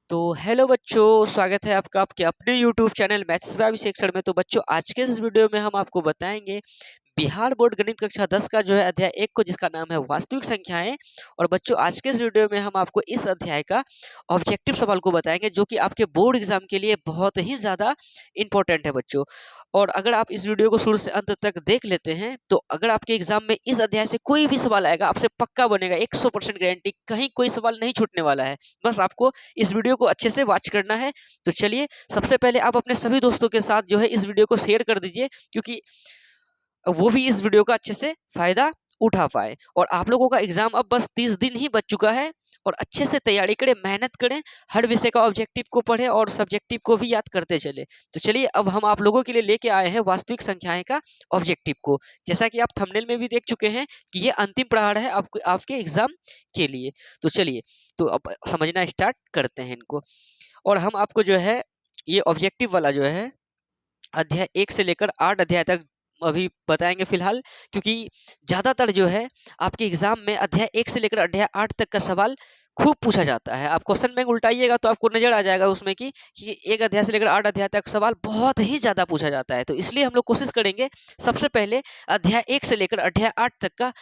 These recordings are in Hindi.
तो हेलो बच्चों, स्वागत है आपका आपके अपने YouTube channel maths by section में। तो बच्चों, आज के इस वीडियो में हम आपको बताएंगे बिहार बोर्ड गणित कक्षा 10 का जो है अध्याय 1 को, जिसका नाम है वास्तविक संख्याएं। और बच्चों, आज के इस वीडियो में हम आपको इस अध्याय का ऑब्जेक्टिव सवाल को बताएंगे, जो कि आपके बोर्ड एग्जाम के लिए बहुत ही ज़्यादा इंपॉर्टेंट है बच्चों। और अगर आप इस वीडियो को शुरू से अंत तक देख लेते हैं, तो अगर आपके एग्जाम में इस अध्याय से कोई भी सवाल आएगा, आपसे पक्का बनेगा 100% गारंटी, कहीं कोई सवाल नहीं छूटने वाला है। बस आपको इस वीडियो को अच्छे से वॉच करना है। तो चलिए, सबसे पहले आप अपने सभी दोस्तों के साथ जो है इस वीडियो को शेयर कर दीजिए, क्योंकि वो भी इस वीडियो का अच्छे से फायदा उठा पाए। और आप लोगों का एग्जाम अब बस 30 दिन ही बच चुका है, और अच्छे से तैयारी करें, मेहनत करें, हर विषय का ऑब्जेक्टिव को पढ़ें और सब्जेक्टिव को भी याद करते चले। तो चलिए, अब हम आप लोगों के लिए लेके आए हैं वास्तविक संख्याएं का ऑब्जेक्टिव को। जैसा कि आप थंबनेल में भी देख चुके हैं कि ये अंतिम प्रहार है आपके एग्जाम के लिए। तो चलिए, तो अब समझना स्टार्ट करते हैं इनको। और हम आपको जो है ये ऑब्जेक्टिव वाला जो है अध्याय 1 से लेकर 8 अध्याय तक अभी बताएंगे फिलहाल, क्योंकि ज़्यादातर जो है आपके एग्जाम में अध्याय 1 से लेकर अध्याय 8 तक का सवाल खूब पूछा जाता है। आप क्वेश्चन बैंक उल्टाइएगा तो आपको नजर आ जाएगा उसमें कि एक अध्याय से लेकर 8 अध्याय तक सवाल बहुत ही ज़्यादा पूछा जाता है। तो इसलिए हम लोग कोशिश करेंगे सबसे पहले अध्याय 1 से लेकर अध्याय 8 तक का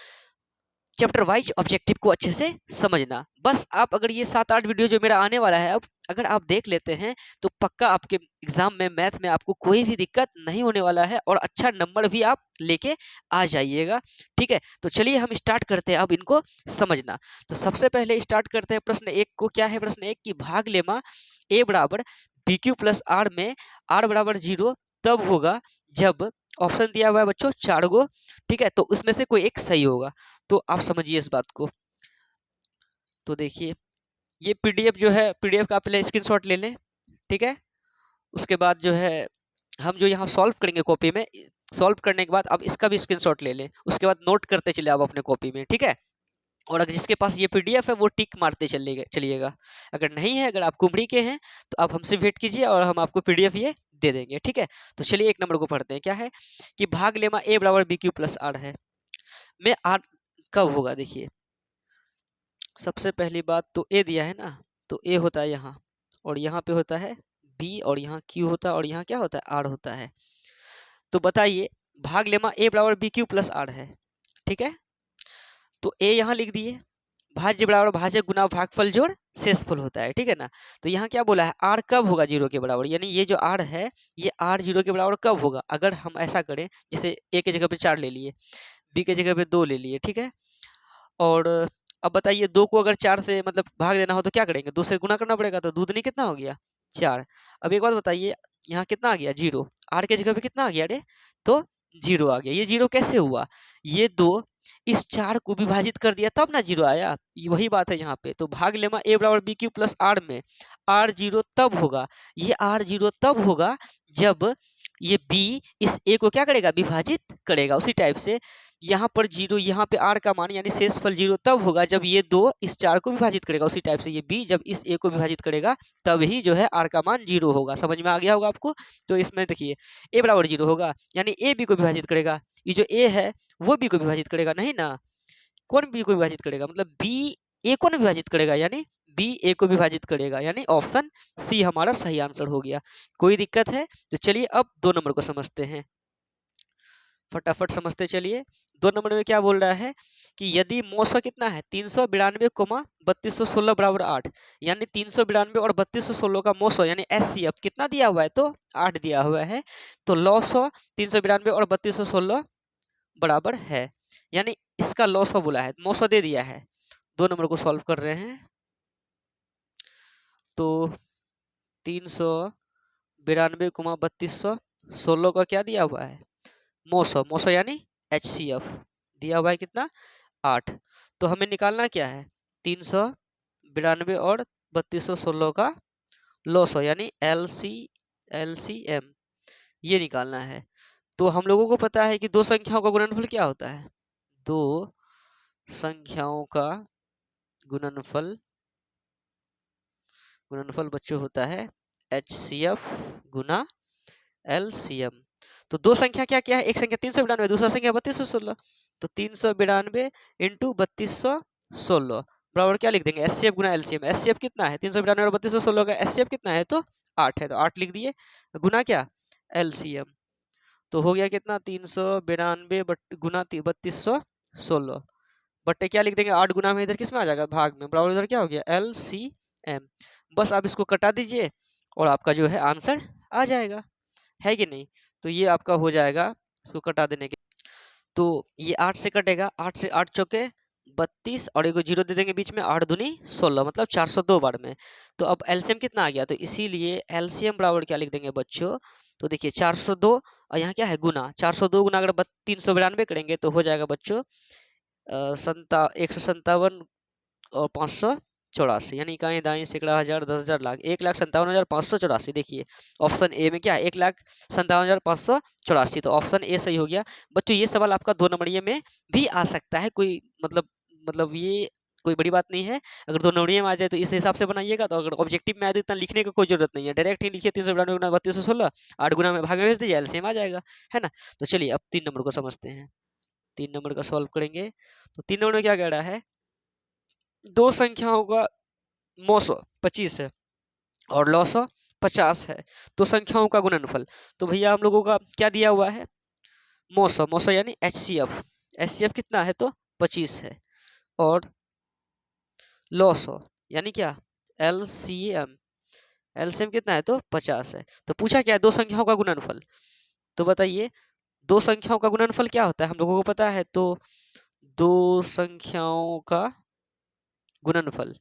चैप्टर वाइज ऑब्जेक्टिव को अच्छे से समझना। बस आप अगर ये 7-8 वीडियो जो मेरा आने वाला है, अब अगर आप देख लेते हैं, तो पक्का आपके एग्जाम में मैथ में आपको कोई भी दिक्कत नहीं होने वाला है, और अच्छा नंबर भी आप लेके आ जाइएगा। ठीक है, तो चलिए हम स्टार्ट करते हैं अब इनको समझना। तो सबसे पहले स्टार्ट करते हैं प्रश्न 1 को। क्या है प्रश्न 1 की भाग लेमा a बराबर बी क्यू प्लस आर में r बराबर 0 तब होगा जब, ऑप्शन दिया हुआ है बच्चों 4 गो। ठीक है, तो उसमें से कोई एक सही होगा। तो आप समझिए इस बात को। तो देखिए, ये पीडीएफ जो है, पीडीएफ का आप पहले स्क्रीनशॉट ले लें। ठीक है, उसके बाद जो है हम जो यहाँ सॉल्व करेंगे कॉपी में, सॉल्व करने के बाद आप इसका भी स्क्रीनशॉट ले लें। उसके बाद नोट करते चले आप अपने कॉपी में। ठीक है, और अगर जिसके पास ये पीडीएफ है वो टिक मारते चलिएगा। अगर नहीं है, अगर आप कुमड़ी के हैं, तो आप हमसे वेट कीजिए और हम आपको पीडीएफ ये दे देंगे। ठीक है, तो चलिए 1 नंबर को पढ़ते हैं। क्या है कि भाग लेमा a बराबर बी क्यू प्लस आर है में आर कब होगा। देखिए, सबसे पहली बात तो ए दिया है ना, तो ए होता है यहाँ, और यहाँ पे होता है बी, और यहाँ क्यू होता है, और यहाँ क्या होता है आर होता है। तो बताइए, भाग लेमा ए बराबर बी क्यू प्लस आर है। ठीक है, तो ए यहाँ लिख दिए, भाज्य बराबर भाज्य गुना भागफल जोड़ शेषफल होता है। ठीक है ना, तो यहाँ क्या बोला है, आर कब होगा 0 के बराबर, यानी ये जो आर है, ये आर 0 के बराबर कब होगा। अगर हम ऐसा करें, जैसे ए के जगह पे 4 ले लिए, बी के जगह पे 2 ले लिए। ठीक है, और अब बताइए, 2 को अगर 4 से मतलब भाग देना हो तो क्या करेंगे, 2 से गुना करना पड़ेगा। तो दूध नहीं कितना हो गया 4। अब एक बात बताइए, यहाँ कितना आ गया 0, आर के जगह पे कितना आ गया, अरे तो 0 आ गया। ये 0 कैसे हुआ, ये 2 इस 4 को विभाजित कर दिया तब ना 0 आया। ये वही बात है यहाँ पे। तो भाग लेमा a बराबर बी क्यू प्लस आर में आर 0 तब होगा, ये आर 0 तब होगा जब ये b इस a को क्या करेगा, विभाजित करेगा। उसी टाइप से यहाँ पर 0, यहाँ पे r का मान यानी शेषफल 0 तब होगा जब ये 2 इस 4 को विभाजित करेगा। उसी टाइप से ये b जब इस a को विभाजित करेगा, तब ही जो है r का मान 0 होगा। समझ में आ गया होगा आपको। तो इसमें देखिए, a बराबर 0 होगा यानी a b को विभाजित करेगा, ये जो a है वो b को विभाजित करेगा, नहीं ना। कौन b को विभाजित करेगा, मतलब b a को नहीं विभाजित करेगा, यानी b a को विभाजित करेगा, यानी ऑप्शन सी हमारा सही आंसर हो गया। कोई दिक्कत है? तो चलिए अब 2 नंबर को समझते हैं, फटाफट समझते चलिए। 2 नंबर में क्या बोल रहा है कि यदि मौसा कितना है 392, 3216 बराबर 8, यानी 392 और 3216 का मौसा यानी एचसीएफ कितना दिया हुआ है, तो 8 दिया हुआ है। तो लॉसो 392 और 3216 बराबर है, यानी इसका लॉसो बोला है, मौसा दे दिया है। 2 नंबर को सॉल्व कर रहे हैं। तो 392, 3216 का क्या दिया हुआ है, मौसो यानी HCF दिया हुआ है कितना, 8। तो हमें निकालना क्या है, 392 और 3216 का लॉसो यानी LCM ये निकालना है। तो हम लोगों को पता है कि 2 संख्याओं का गुणनफल क्या होता है, 2 संख्याओं का गुणनफल बच्चों होता है HCF गुना LCM। तो 2 संख्या क्या क्या है, एक संख्या 392, दूसरा संख्या 3216। तो 392 इंटू 3216 बराबर क्या लिख देंगे, एचसीएफ गुना एलसीएम। एचसीएफ कितना है 392 और 3216 का, एचसीएफ कितना है तो 8 है, तो 8 लिख दिए, गुना क्या एलसीएम, तो हो गया कितना 392 गुना 3216 बट्टे क्या लिख देंगे 8 गुना में, इधर किस में आ जाएगा भाग में, बराबर इधर क्या हो गया एलसीएम। बस आप इसको कटा दीजिए और आपका जो है आंसर आ जाएगा, है कि नहीं। तो ये आपका हो जाएगा इसको कटा देने के, तो ये 8 से कटेगा, 8 से 8 चौके 32 और एक जीरो दे देंगे बीच में, 8 दूनी 16 मतलब 402 बार में। तो अब एलसीएम कितना आ गया, तो इसीलिए एलसीएम बराबर क्या लिख देंगे बच्चों, तो देखिए 402 और यहाँ क्या है गुना, 402 गुना अगर 392 करेंगे तो हो जाएगा बच्चों 157 और 584, यानी इकाई दाई सैकड़ा हजार 10,000 लाख 1,57,584। देखिए ऑप्शन ए में क्या है 1,57,584, तो ऑप्शन ए सही हो गया बच्चों। ये सवाल आपका 2 नंबरिए में भी आ सकता है, कोई मतलब ये कोई बड़ी बात नहीं है, अगर 2 नंबरिए में आ जाए तो इस हिसाब से बनाइएगा। तो अगर ऑब्जेक्टिव में आए तो इतना लिखने की कोई जरूरत नहीं है, डायरेक्ट ही लिखिए 392 गुना 3216 8 गुना में भाग में भेज दीजिए, एलसीएम आ जाएगा, है ना। तो चलिए अब 3 नंबर को समझते हैं, 3 नंबर का सॉल्व करेंगे। तो 3 नंबर में क्या कह रहा है, दो संख्याओं का मौसो 25 है और लौसो 50 है, तो संख्याओं का गुणनफल। तो भैया हम लोगों का क्या दिया हुआ है मौसो यानी एचसीएफ, एचसीएफ कितना है तो 25 है, और लौसो यानी क्या एलसीएम, एलसीएम कितना है तो 50 है। तो पूछा क्या है दो संख्याओं का गुणनफल, तो बताइए दो संख्याओं का गुणनफल क्या होता है, हम लोगों को पता है। तो दो संख्याओं का गुणनफल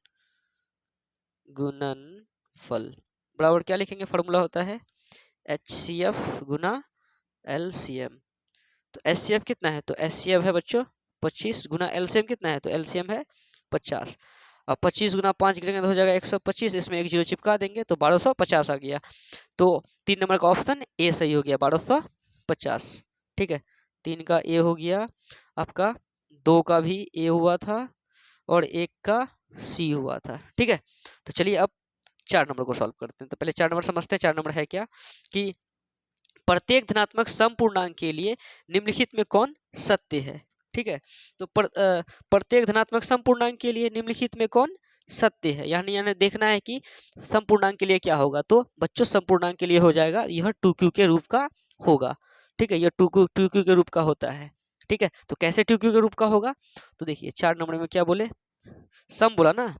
बराबर क्या लिखेंगे, फॉर्मूला होता है HCF गुना LCM। तो HCF कितना है तो HCF है बच्चों 25 गुना LCM कितना है तो LCM है 50। अब 25 गुना 5 करेंगे तो हो जाएगा 125, इसमें एक जीरो चिपका देंगे तो 1250 आ गया। तो 3 नंबर का ऑप्शन ए सही हो गया 1250, ठीक है। 3 का ए हो गया आपका, 2 का भी ए हुआ था और 1 का सी हुआ था, ठीक है। तो चलिए अब 4 नंबर को सॉल्व करते हैं। तो पहले 4 नंबर समझते हैं। 4 नंबर है क्या कि प्रत्येक धनात्मक समपूर्णांक के लिए निम्नलिखित में कौन सत्य है, ठीक है। तो प्रत्येक धनात्मक समपूर्णांक के लिए निम्नलिखित में कौन सत्य है, यानी देखना है कि समपूर्णांक के लिए क्या होगा। तो बच्चों समपूर्णांक के लिए हो जाएगा यह 2q के रूप का होगा, ठीक है, यह 2q के रूप का होता है, ठीक है। तो कैसे 2q के रूप का होगा, तो देखिए 4 नंबर में क्या बोले, सम बोला ना,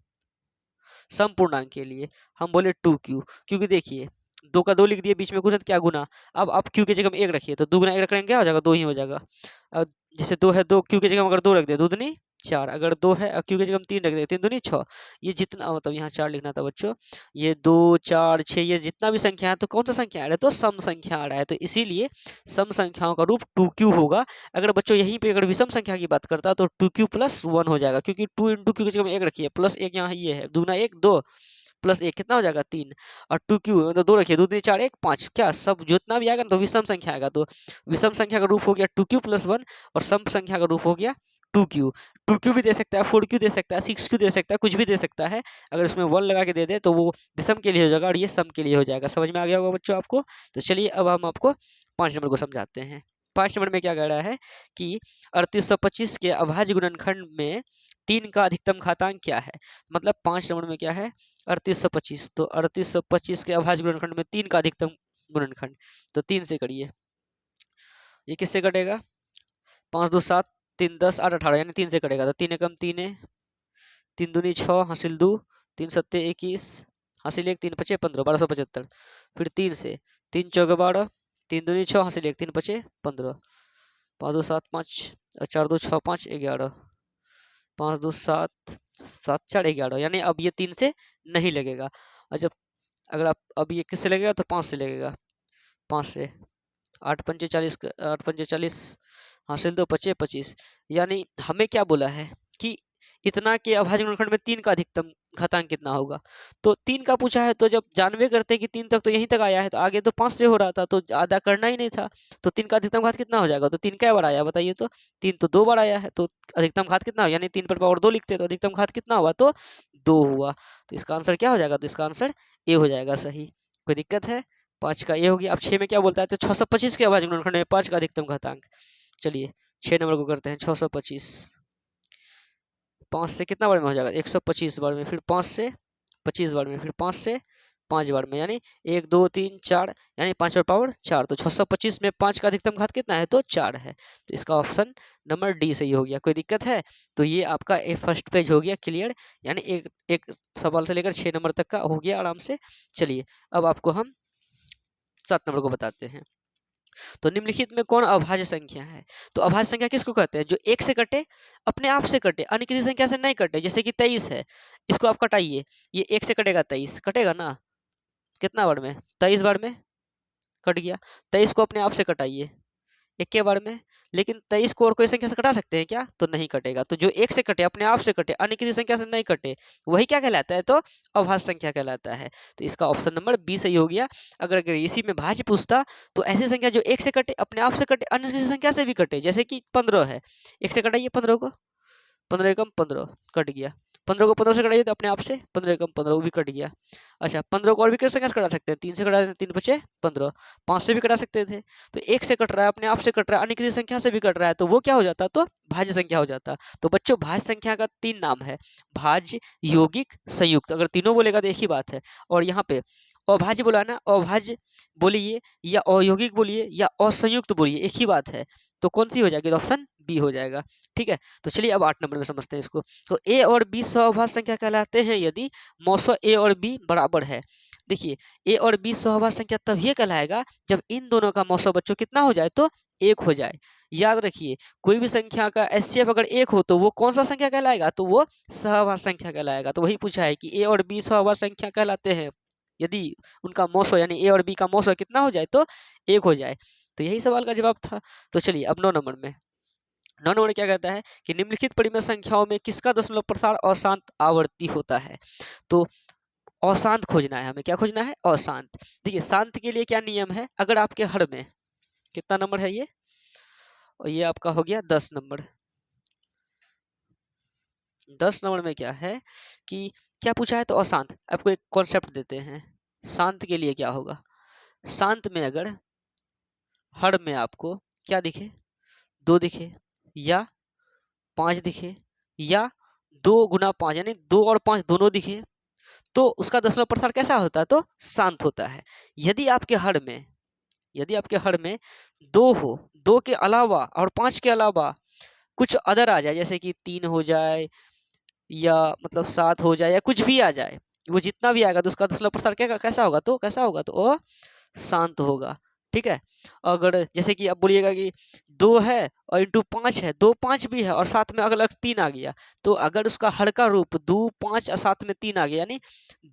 समपूर्णांक के लिए हम बोले 2q, क्योंकि देखिए 2 का 2 लिख दिए, बीच में कुछ क्या गुना, अब आप q की जगह में 1 रखिए तो 2 गुना 1 रखेंगे क्या हो जाएगा 2 ही हो जाएगा। अब जैसे 2 है 2 q की जगह में अगर 2 रख दिया 2 दूनी 4, अगर 2 है q की जगह में 3 रख दिया 3 दूनी 6, ये जितना मतलब यहाँ 4 लिखना था बच्चों, ये 2 4 6 ये जितना भी संख्या है तो कौन सा संख्या आ रहा है तो सम संख्या आ रहा है, तो इसीलिए सम संख्याओं का रूप 2q होगा। अगर बच्चों यहीं पे अगर विषम संख्या की बात करता तो 2q + 1 हो जाएगा, क्योंकि 2 × q की जगह में 1 रखिए प्लस 1 यहाँ ये है, दूना 1 2 प्लस 1 कितना हो जाएगा 3, और 2q मतलब 2 रखिए 2 3 4 1 5, क्या सब जितना भी आएगा ना तो विषम संख्या आएगा। तो विषम संख्या का रूप हो गया 2q + 1 और सम संख्या का रूप हो गया 2q। 2q भी दे सकता है 4q दे सकता है 6q दे सकता है, कुछ भी दे सकता है, अगर उसमें 1 लगा के दे दे तो वो विषम के लिए हो जाएगा और ये सम के लिए हो जाएगा। समझ में आ गया होगा बच्चों आपको। तो चलिए अब हम आपको 5 नंबर को समझाते हैं। 5 नंबर में क्या कह रहा है कि 3825 के अभाज्य गुणनखंड में 3 का अधिकतम घातांक क्या है, मतलब 5 नंबर में क्या है 3825, तो 3825 के अभाज्य गुणनखंड में 3 का अधिकतम गुणनखंड, तो 3 से करिए, ये किससे कटेगा 5 2 7 3 10 8 18, यानी 3 से कटेगा, तो 3 एकम 3 है, 3 दूनी 6 हासिल 2 3 सत्ते 21 हासिल 1 3 पचे 15 1275, फिर 3 से 3 चौके 12 3 दूनी 6 हासिल 1 3 पचे 15 5 2 7 5 4 2 6 5 11 5 2 7 7 4 11, यानी अब ये 3 से नहीं लगेगा। और जब अगर आप अब ये किससे लगेगा तो 5 से लगेगा, 5 से 8 पंचे 40 8 पंचे 40 हासिल 2 पचे 25, यानी हमें क्या बोला है कि इतना के अभाज्य गुणनखंड में 3 का अधिकतम घातांक कितना होगा। तो 3 का पूछा है, तो जब जानवे करते हैं कि 3 तक तो यहीं तक आया है, तो आगे तो 5 से हो रहा था तो आधा करना ही नहीं था, तो 3 का अधिकतम घात कितना हो जाएगा, तो 3 क्या बार आया बताइए, तो 3 तो 2 बार आया है, तो अधिकतम घात कितना हो, यानी 3 पर पावर 2 लिखते हैं तो अधिकतम घात कितना हुआ तो 2 हुआ। तो इसका आंसर क्या हो जाएगा, तो इसका आंसर ए हो जाएगा सही। कोई दिक्कत है, 5 का ए हो गया। अब 6 में क्या बोलता है तो 625 के अभाज्य गुणनखंड में 5 का अधिकतम घातांक। चलिए 6 नंबर को करते हैं 625, 5 से कितना बार में हो जाएगा 125 बार में, फिर 5 से 25 बार में, फिर 5 से 5 बार में, यानी 1 2 3 4, यानी 5 पर पावर 4। तो 625 में 5 का अधिकतम घात कितना है? तो 4 है। तो इसका ऑप्शन नंबर डी सही हो गया। कोई दिक्कत है? तो ये आपका फर्स्ट पेज हो गया क्लियर, यानी एक एक सवाल से लेकर 6 नंबर तक का हो गया आराम से। चलिए अब आपको हम 7 नंबर को बताते हैं। तो निम्नलिखित में कौन अभाज्य संख्या है? तो अभाज्य संख्या किसको कहते हैं? जो एक से कटे, अपने आप से कटे, अन्य किसी संख्या से नहीं कटे। जैसे कि 23 है, इसको आप कटाइए, ये एक से कटेगा, 23 कटेगा ना, कितना बार में? 23 बार में कट गया। 23 को अपने आप से कटाइए एक के बार में, लेकिन 23 को और कोई संख्या से कटा सकते हैं क्या? तो नहीं कटेगा। तो जो एक से कटे, अपने आप से कटे, अन्य किसी संख्या से नहीं कटे, वही क्या कहलाता है? तो अभाज्य संख्या कहलाता है। तो इसका ऑप्शन नंबर बी सही हो गया। अगर इसी में भाज्य पूछता तो ऐसी संख्या जो एक से कटे, अपने आप से कटे, अन्य किसी संख्या से भी कटे, जैसे कि 15 है, एक से कटाइए 15 को, 15 एकम 15 कट गया। 15 को 15 से कटाइए तो अपने आप से 15 एकम 15 वो भी कट गया। अच्छा, 15 को और भी किस संख्या से कटा सकते हैं? 3 से कटा देते हैं, 3 बचे 15। 5 से भी कटा सकते थे। तो एक से कट रहा है, अपने आप से कट रहा है, अन्य किसी संख्या से भी कट रहा है, तो वो क्या हो जाता? तो भाज्य संख्या हो जाता। तो बच्चों भाज्य संख्या का 3 नाम है, भाज्य, यौगिक, संयुक्त। अगर तीनों बोलेगा तो एक ही बात है। और यहाँ पे अभाज्य बोला ना, अभाज्य बोलिए या अयौगिक बोलिए या असंयुक्त बोलिए, एक ही बात है। तो कौन सी हो जाएगी? तो ऑप्शन बी हो जाएगा। ठीक है, तो चलिए अब 8 नंबर में समझते हैं इसको। तो ए और बी सहअभाज्य संख्या कहलाते हैं यदि मौसो ए और बी बराबर है। देखिए, ए और बी सहअभाज्य संख्या तभी कहलाएगा जब इन दोनों का मौसो बच्चों कितना हो जाए? तो 1 हो जाए। याद रखिए, कोई भी संख्या का एचसीएफ अगर 1 हो तो वो कौन सा संख्या कहलाएगा? तो वो सहअभाज्य संख्या कहलाएगा। तो वही पूछा है कि ए और बी सहअभाज्य संख्या कहलाते हैं यदि उनका मौसो, यानी ए और बी का मौसो कितना हो जाए? तो 1 हो जाए। तो यही सवाल का जवाब था। तो चलिए अब 9 नंबर में, 9 नंबर क्या कहता है कि निम्नलिखित परिमेय संख्याओं में किसका दशमलव प्रसार अशांत आवर्ती होता है? तो अशांत खोजना है हमें। क्या खोजना है? अशांत। देखिए, शांत के लिए क्या नियम है? अगर आपके हर में कितना नंबर है ये? और ये आपका हो गया 10 नंबर। 10 नंबर में क्या है कि क्या पूछा है? तो अशांत। आपको एक कॉन्सेप्ट देते हैं, शांत के लिए क्या होगा? शांत में अगर हर में आपको क्या दिखे? 2 दिखे या 5 दिखे या 2 गुना 5 यानी 2 और 5 दोनों दिखे, तो उसका दशमलव प्रसार कैसा होता है? तो शांत होता है। यदि आपके हर में, यदि आपके हर में 2 हो, 2 के अलावा और 5 के अलावा कुछ अदर आ जाए, जैसे कि 3 हो जाए या मतलब 7 हो जाए या कुछ भी आ जाए, वो जितना भी आएगा तो उसका दशमलव प्रसार क्या कैसा होगा? तो कैसा होगा? तो वो शांत होगा। ठीक है, अगर जैसे कि आप बोलिएगा कि 2 है और इंटू 5 है, 2 5 भी है और साथ में अगर 3 आ गया, तो अगर उसका हर का रूप 2 5 और साथ में 3 आ गया, यानी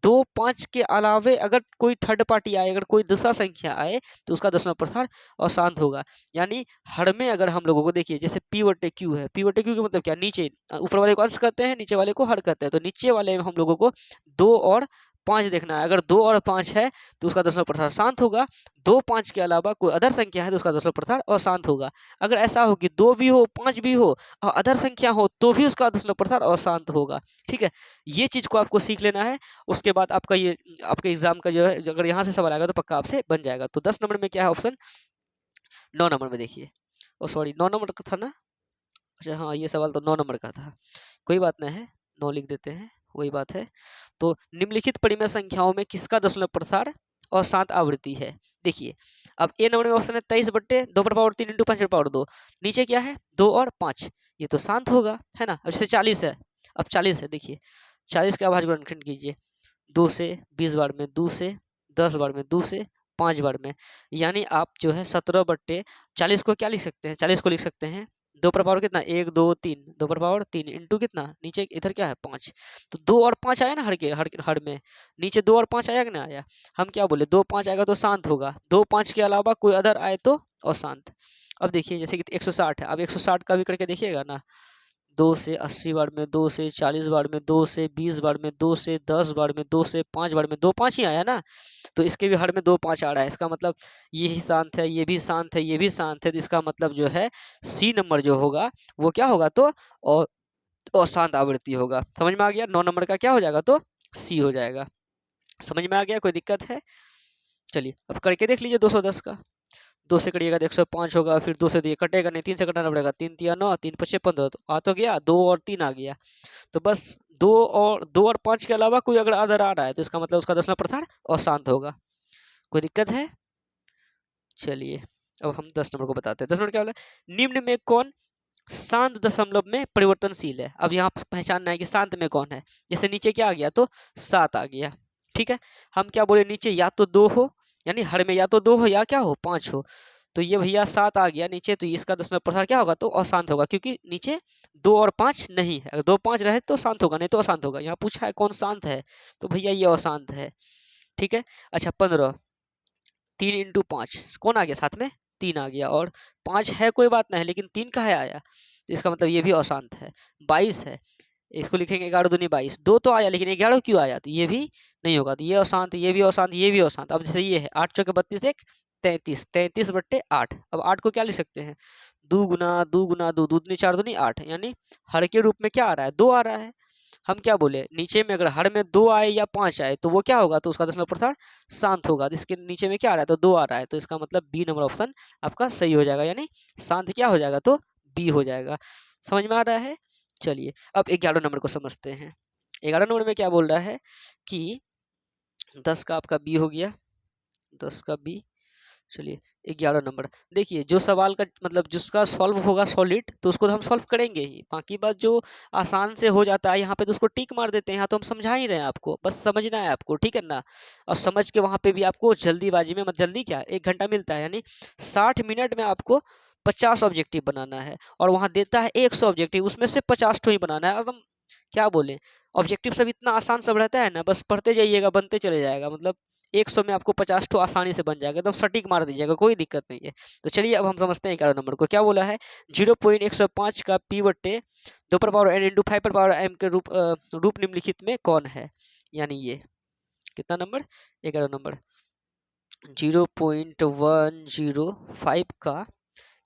2 5 के अलावे अगर कोई थर्ड पार्टी आए, अगर कोई दूसरा संख्या आए, तो उसका दशमलव प्रसार अशांत होगा। यानी हर में अगर हम लोगों को देखिए, जैसे पी बटे क्यू है, पी बटे क्यू का मतलब क्या? नीचे, ऊपर वाले को अंश कहते हैं, नीचे वाले को हर कहते हैं। तो नीचे वाले में हम लोगों को 2 और 5 देखना है। अगर 2 और 5 है तो उसका दशमलव प्रसार शांत होगा। 2 5 के अलावा कोई अदर संख्या है तो उसका दशमलव प्रसार अशांत होगा। अगर ऐसा हो कि 2 भी हो, 5 भी हो और अदर संख्या हो, तो भी उसका दशमलव प्रसार अशांत होगा। ठीक है, ये चीज को आपको सीख लेना है। उसके बाद आपका ये आपके एग्जाम का जो है, अगर यहाँ से सवाल आएगा तो पक्का आपसे बन जाएगा। तो 10 नंबर में क्या है ऑप्शन? 9 नंबर में देखिए, ओ सॉरी 9 नंबर का था ना? अच्छा हाँ, ये सवाल तो 9 नंबर का था। कोई बात नहीं है, 9 लिख देते हैं, वही बात है। तो निम्नलिखित परिमेय संख्याओं में किसका दशमलव प्रसार अशांत आवृत्ति है? देखिए, अब ए नंबर में ऑप्शन है 23 बट्टे 2 पर पावर 3 इंटू 5 पर पावर 2। नीचे क्या है? 2 और 5, ये तो शांत होगा, है ना? अब जैसे 40 है, अब 40 है, देखिए 40 का अभाज्य गुणनखंड कीजिए, 2 से 20 बार में, 2 से 10 बार में, 2 से 5 बार में, यानी आप जो है 17 बट्टे 40 को क्या लिख सकते हैं? 40 को लिख सकते हैं 2 पर पावर कितना? 1 2 3, 2 पर पावर 3 इंटू कितना? नीचे इधर क्या है? 5। तो 2 और 5 आया ना हर में, नीचे 2 और 5 आया कि ना आया? हम क्या बोले? 2 5 आएगा तो शांत होगा, 2 5 के अलावा कोई अदर आए तो अशांत। अब देखिए जैसे कि 160 है, अब 160 का भी करके देखिएगा ना, 2 से 80 बार में, 2 से 40 बार में, 2 से 20 बार में, 2 से 10 बार में, 2 से 5 बार में, 2 5 ही आया ना, तो इसके भी हर में 2 5 आ रहा है। इसका मतलब ये ही शांत है, ये भी शांत है, ये भी शांत है। तो इसका मतलब जो है सी नंबर जो होगा वो क्या होगा? तो अशांत आवृत्ति होगा। समझ में आ गया? 9 नंबर का क्या हो जाएगा? तो सी हो जाएगा। समझ में आ गया? कोई दिक्कत है? चलिए अब करके देख लीजिए 210 का। 2 से कटिएगा तो 105 होगा, फिर 2 से तो ये कटेगा नहीं, 3 से कटाना पड़ेगा, 3 तिया 9, 3 पचे 15, तो आ तो गया, 2 और 3 आ गया। तो बस 2 और 5 के अलावा कोई अगर अदर आ रहा है तो इसका मतलब उसका दसवां प्रथार अशांत होगा। कोई दिक्कत है? चलिए अब हम 10 नंबर को बताते हैं। 10 नंबर क्या बोला, निम्न में कौन शांत दशमलव में परिवर्तनशील है। अब यहाँ पहचानना है कि शांत में कौन है। जैसे नीचे क्या आ गया, तो 7 आ गया, ठीक है। हम क्या बोले, नीचे या तो 2 हो, यानी हर में या तो 2 हो या क्या हो, 5 हो। तो ये भैया 7 आ गया नीचे, तो इसका दशमलव प्रसार क्या होगा, तो अशांत होगा, क्योंकि नीचे 2 और 5 नहीं है। अगर 2 5 रहे तो शांत होगा, नहीं तो अशांत होगा। यहाँ पूछा है कौन शांत है, तो भैया ये अशांत है, ठीक है। अच्छा 15, 3 इंटू 5 कौन आ गया साथ में, 3 आ गया, और 5 है कोई बात नहीं, लेकिन 3 का है आया, तो इसका मतलब ये भी अशांत है। 22 है, इसको लिखेंगे 11 दूनी 22, 2 तो आया लेकिन 11 क्यों आया, तो ये भी नहीं होगा, तो ये अशांत, ये भी अशांत, ये भी अशांत। अब जैसे ये है 8 चौके 32, 1 33, 33 बट्टे 8। अब 8 को क्या लिख सकते हैं, 2 गुना 2 गुना 2, 2 दूनी 4 दूनी 8, यानी हर के रूप में क्या आ रहा है, 2 आ रहा है। हम क्या बोले, नीचे में अगर हर में 2 आए या 5 आए तो वो क्या होगा, तो उसका दशमलव प्रसार शांत होगा। तो इसके नीचे में क्या आ रहा है, तो 2 आ रहा है, तो इसका मतलब बी नंबर ऑप्शन आपका सही हो जाएगा, यानी शांत क्या हो जाएगा, तो बी हो जाएगा। समझ में आ रहा है? चलिए अब 11 नंबर को समझते हैं। 11 नंबर में क्या बोल रहा है कि 10 का आपका बी हो गया, 10 का बी। चलिए 11 नंबर देखिए, जो सवाल का मतलब जिसका सॉल्व होगा सॉलिड, तो उसको तो हम सॉल्व करेंगे ही। बाकी बात जो आसान से हो जाता है यहाँ पे, तो उसको टिक मार देते हैं। यहाँ तो हम समझा ही रहे हैं आपको, बस समझना है आपको, ठीक है ना। और समझ के वहाँ पे भी आपको जल्दीबाजी में, मत जल्दी क्या, 1 घंटा मिलता है, यानी 60 मिनट में आपको 50 ऑब्जेक्टिव बनाना है। और वहाँ देता है 100 ऑब्जेक्टिव, उसमें से 50 तो ही बनाना है। और हम क्या बोले, ऑब्जेक्टिव सब इतना आसान सब रहता है ना, बस पढ़ते जाइएगा, बनते चले जाएगा। मतलब 100 में आपको 50 तो आसानी से बन जाएगा, एकदम सटीक मार दीजिएगा, कोई दिक्कत नहीं है। तो चलिए अब हम समझते हैं 11 नंबर को। क्या बोला है, 0.105 का पी बट्टे 2 पर पावर n इंटू 5 पर पावर m के रूप निम्नलिखित में कौन है। यानी ये कितना नंबर, 11 नंबर। 0.105 का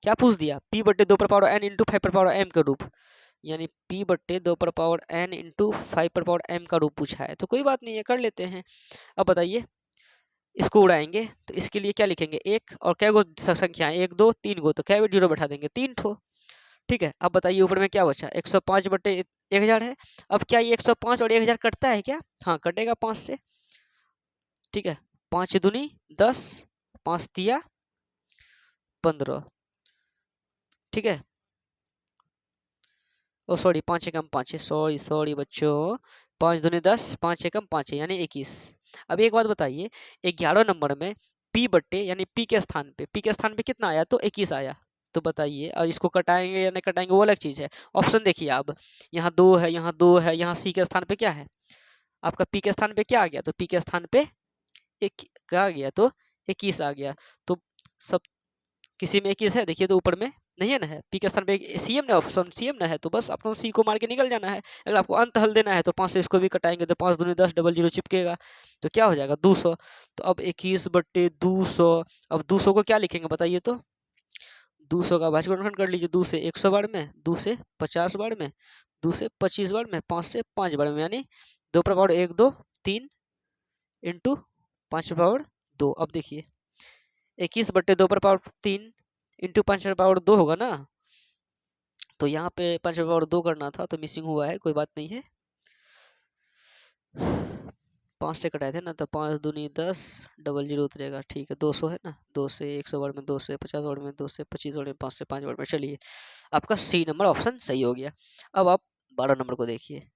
क्या पूछ दिया, p बट्टे 2 पर पावर n इंटू 5 पर पावर m का रूप, यानी p बट्टे 2 पर पावर n इंटू 5 पर पावर m का रूप पूछा है। तो कोई बात नहीं है, कर लेते हैं। अब बताइए, इसको उड़ाएंगे तो इसके लिए क्या लिखेंगे, 1 और क्या गो संख्या है, 1 2 3 गो, तो क्या जीरो बैठा देंगे, 3 ठो, ठीक है। अब बताइए ऊपर में क्या बचा, 105 बटे 1000 है। अब क्या ये 105 और 1000 कटता है क्या, हाँ कटेगा 5 से, ठीक है। 5 दूनी 10, 5 तिया 15, ठीक है। ओ सॉरी, 5 एकम 5 है, सॉरी सॉरी बच्चों, 5 दूनी 10, 5 एकम 5 है, यानी 21। अब एक बात बताइए, 11 नंबर में p बट्टे यानी p के स्थान पे कितना आया, तो 21 आया। तो बताइए, और इसको कटाएंगे या नहीं कटाएंगे वो अलग चीज़ है। ऑप्शन देखिए आप, यहाँ 2 है, यहाँ 2 है, यहाँ c के स्थान पे क्या है, आपका p के स्थान पे क्या आ गया, तो p के स्थान पे एक क्या आ गया, तो 21 आ गया। तो सब किसी में 21 है, देखिए तो ऊपर में नहीं है ना, है पी के स्थान पे सीएम ना, ऑप्शन सीएम ना है, तो बस अपना सी को मार के निकल जाना है। अगर आपको अंत हल देना है तो 5 से इसको भी कटाएंगे, तो 5 दूनी 10, डबल जीरो चिपकेगा, तो क्या हो जाएगा 200। तो अब 21 बट्टे 200, अब 200 को क्या लिखेंगे बताइए, तो 200 का भाज्य गुणनखंड कर लीजिए, 2 से 100 बार में, 2 से 50 बार में, 2 से 25 बार में, 5 से 5 बार में, यानी 2 पर पावर 1 2 3 इंटू 5 पर पावर 2। अब देखिए 21 बट्टे 2 पर पावर 3 इंटू 5 पर पावर 2 होगा ना, तो यहाँ पे 5 पर पावर 2 करना था, तो मिसिंग हुआ है, कोई बात नहीं है। 5 से कटाए थे ना, तो 5 दूनी 10, डबल जीरो उतरेगा, ठीक है। 200 है ना, 2 से 100 वर्ड में, 2 से 50 वर्ड में, 2 से 25 वर्ड में, 5 से 5 वर्ड में। चलिए आपका सी नंबर ऑप्शन सही हो गया। अब आप 12 नंबर को देखिए,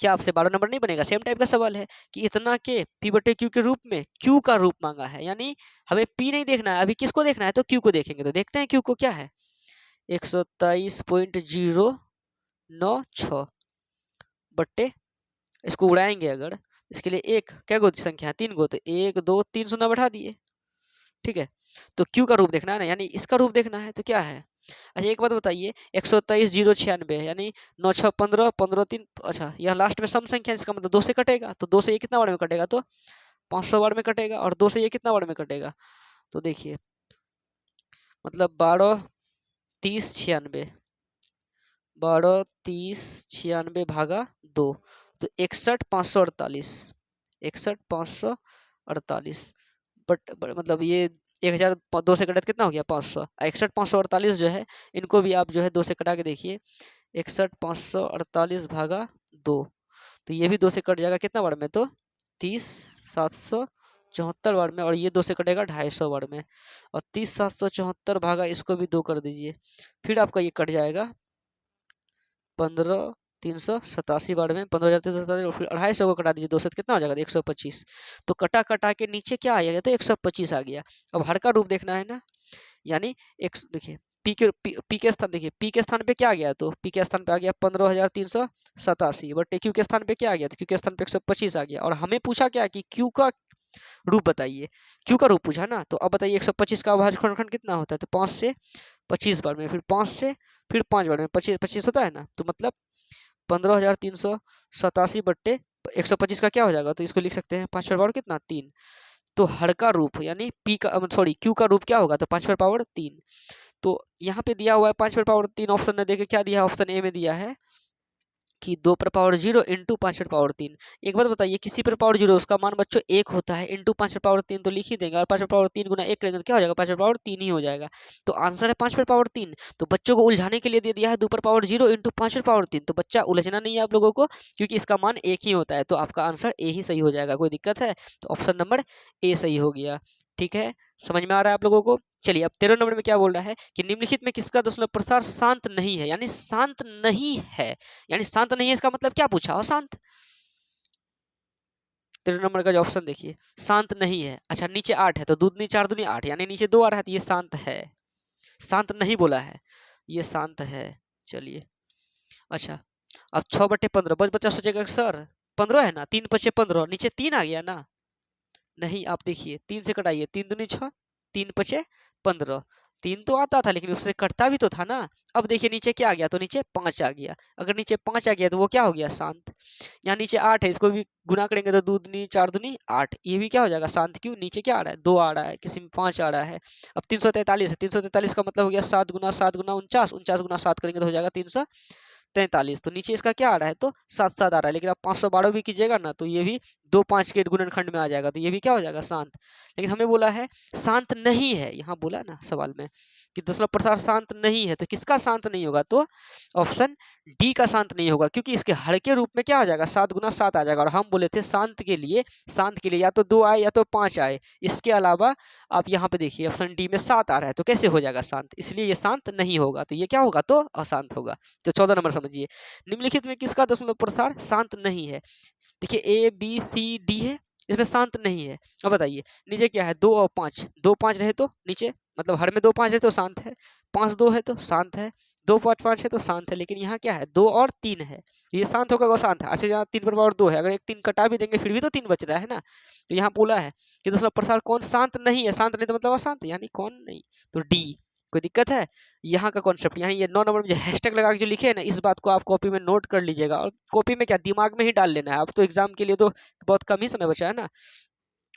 क्या आपसे 12 नंबर नहीं बनेगा, सेम टाइप का सवाल है कि इतना के p बटे q के रूप में q का रूप मांगा है, यानी हमें p नहीं देखना है, अभी किसको देखना है, तो q को देखेंगे। तो देखते हैं q को क्या है, 123.096 बट्टे, इसको उड़ाएंगे अगर, इसके लिए एक क्या गो संख्या है, 3 गो, तो 1 2 3 शून्य बैठा दिए, ठीक है। तो q का रूप देखना है ना, यानी इसका रूप देखना है, तो क्या है। अच्छा एक बात बताइए, 123.096 यानी 9 6 15 15 3, अच्छा यह लास्ट में सम संख्या, इसका मतलब 2 से कटेगा, तो 2 से ये कितना बार में कटेगा, तो 500 बार में कटेगा, और 2 से ये कितना बार में कटेगा, तो देखिए मतलब 12 30 96, 12 30 96 भागा 2, तो 61 548, 61 548 बट मतलब ये 1000 2 से कटा कितना हो गया 500। 61 548 जो है इनको भी आप जो है 2 से कटा के देखिए। 61 548 भागा 2, तो ये भी 2 से कट जाएगा कितना बार में, तो 30 774 बार में, और ये 2 से कटेगा 250 बार में, और 30 774 भागा इसको भी 2 कर दीजिए, फिर आपका ये कट जाएगा 15,387 बार में, 15,387, और फिर 250 को कटा दीजिए 2 से, तो कितना हो जाएगा 125। तो कटा कटा के नीचे क्या आ गया, तो 125 आ गया। अब हर का रूप देखना है ना, यानी एक देखिए पी के स्थान, देखिए पी के स्थान पे क्या आ गया, तो पी के स्थान पे आ गया 15,387, बट क्यू के स्थान पे क्या आ गया, तो क्यू के स्थान पे 125 आ गया। और हमें पूछा क्या कि क्यू का रूप बताइए, क्यू का रूप पूछा ना, तो अब बताइए 125 का भाजखंड कितना होता है, तो 5 से 25 बार में, फिर 5 से फिर 5 बार में 25 25 होता है ना, तो मतलब 15,387 बट्टे 125 का क्या हो जाएगा, तो इसको लिख सकते हैं 5 पर पावर कितना 3। तो हर का रूप यानी पी का सॉरी क्यू का रूप क्या होगा, तो 5 पर पावर 3। तो यहाँ पे दिया हुआ है 5 पर पावर 3, ऑप्शन में देखे क्या दिया है, ऑप्शन ए में दिया है कि 2 पर पावर 0 इंटू 5 पर पावर 3। एक बात बताइए, किसी पर पावर 0 उसका मान बच्चों 1 होता है, इंटू 5 पर पावर 3 तो लिख ही देंगे, और 5 पर पावर 3 गुना 1 करेंगे तो क्या हो जाएगा, 5 पर पावर 3 ही हो जाएगा। तो आंसर है 5 पर पावर 3। तो बच्चों को उलझाने के लिए दे दिया है 2 पर पावर 0 इंटू 5 पर पावर 3, तो बच्चा उलझना नहीं है आप लोगों को, क्योंकि इसका मान 1 ही होता है। तो आपका आंसर ए ही सही हो जाएगा, कोई दिक्कत है, तो ऑप्शन नंबर ए सही हो गया। ठीक है, समझ में आ रहा है आप लोगों को। चलिए अब 13 नंबर में क्या बोल रहा है कि निम्नलिखित में किसका दशमलव प्रसार शांत नहीं है, यानी शांत नहीं है, यानी शांत नहीं है इसका मतलब क्या पूछा, अशांत। 13 नंबर का जो ऑप्शन देखिए, शांत नहीं है। अच्छा नीचे 8 है, तो दूनी 4 दूनी 8, यानी नीचे 2 आ रहा है, तो ये शांत है, शांत नहीं बोला है, ये शांत है। चलिए अच्छा, अब 6/15 बच्चा सोचेगा सर 15 है ना, 3 × 5 = 15, नीचे 3 आ गया ना, नहीं आप देखिए 3 से कटाइए, 3 दूनी 6, 3 × 5 = 15, 3 तो आता था लेकिन उससे कटता भी तो था ना। अब देखिए नीचे क्या आ गया, तो नीचे 5 आ गया, अगर नीचे 5 आ गया तो वो क्या हो गया, शांत। यहाँ नीचे 8 है, इसको भी गुना करेंगे तो 2 दूनी 4 दूनी 8, ये भी क्या हो जाएगा, शांत। क्यों, नीचे क्या आ रहा है, 2 आ रहा है, किसी में 5 आ रहा है। अब 343 है, 343 का मतलब हो गया 7 × 7 × 49, 49 × 7 करेंगे तो हो जाएगा 343, तो नीचे इसका क्या आ रहा है, तो 7 7 आ रहा है, लेकिन आप 512 भी कीजिएगा ना तो ये भी 2 5 के गुणनखंड में आ जाएगा, तो ये भी क्या हो जाएगा, शांत। लेकिन हमें बोला है शांत नहीं है, यहाँ बोला ना सवाल में कि दशमलव प्रसार शांत नहीं है, तो किसका शांत नहीं होगा, तो ऑप्शन डी का शांत नहीं होगा, क्योंकि इसके हर के रूप में क्या आ जाएगा, 7 × 7 आ जाएगा। और हम बोले थे शांत के लिए या तो 2 आए या तो 5 आए, इसके अलावा आप यहाँ पे देखिए ऑप्शन डी में 7 आ रहा है, तो कैसे हो जाएगा शांत, इसलिए ये शांत नहीं होगा, तो ये क्या होगा, तो अशांत होगा। तो 14 नंबर समझिए, निम्नलिखित में किसका दशमलव प्रसार शांत नहीं है। देखिए ए बी सी डी है, इसमें शांत नहीं है। अब बताइए नीचे क्या है, 2 और 5, 2 5 रहे तो नीचे, मतलब हर में 2 5 है तो शांत है, 5 2 है तो शांत है, 2 5 5 है तो शांत है, लेकिन यहाँ क्या है, 2 और 3 है, ये शांत होगा वो शांत है। अच्छा यहाँ 3 पर पावर 2 है, अगर एक 3 कटा भी देंगे फिर भी तो 3 बच रहा है ना, तो यहाँ बोला है कि दशमलव प्रसार कौन शांत नहीं है, शांत नहीं तो मतलब अशांत, यानी कौन नहीं, तो डी। कोई दिक्कत है, यहाँ का कॉन्सेप्ट, यानी ये 9 नंबर में जो हैशटैग लगा के जो लिखे है ना, इस बात को आप कॉपी में नोट कर लीजिएगा, और कॉपी में क्या दिमाग में ही डाल लेना है। अब तो एग्जाम के लिए तो बहुत कम ही समय बचा है ना,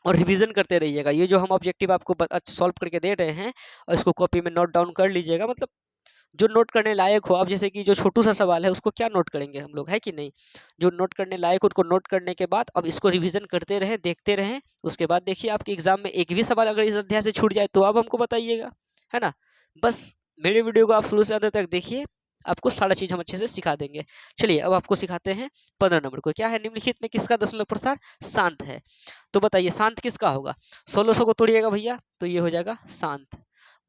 और रिवीजन करते रहिएगा। ये जो हम ऑब्जेक्टिव आपको सॉल्व करके दे रहे हैं, और इसको कॉपी में नोट डाउन कर लीजिएगा, मतलब जो नोट करने लायक हो। अब जैसे कि जो छोटू सा सवाल है उसको क्या नोट करेंगे हम लोग, है कि नहीं, जो नोट करने लायक हो उनको नोट करने के बाद अब इसको रिवीजन करते रहें, देखते रहें। उसके बाद देखिए आपके एग्जाम में एक भी सवाल अगर इस अध्याय से छूट जाए तो आप हमको बताइएगा, है ना। बस मेरे वीडियो को आप शुरू से अंत तक देखिए, आपको सारा चीज हम अच्छे से सिखा देंगे। चलिए अब आपको सिखाते हैं 15 नंबर को, क्या है, निम्नलिखित में किसका दशमलव प्रसार शांत है। तो बताइए शांत किसका होगा, 1600 को तोड़िएगा भैया तो ये हो जाएगा शांत,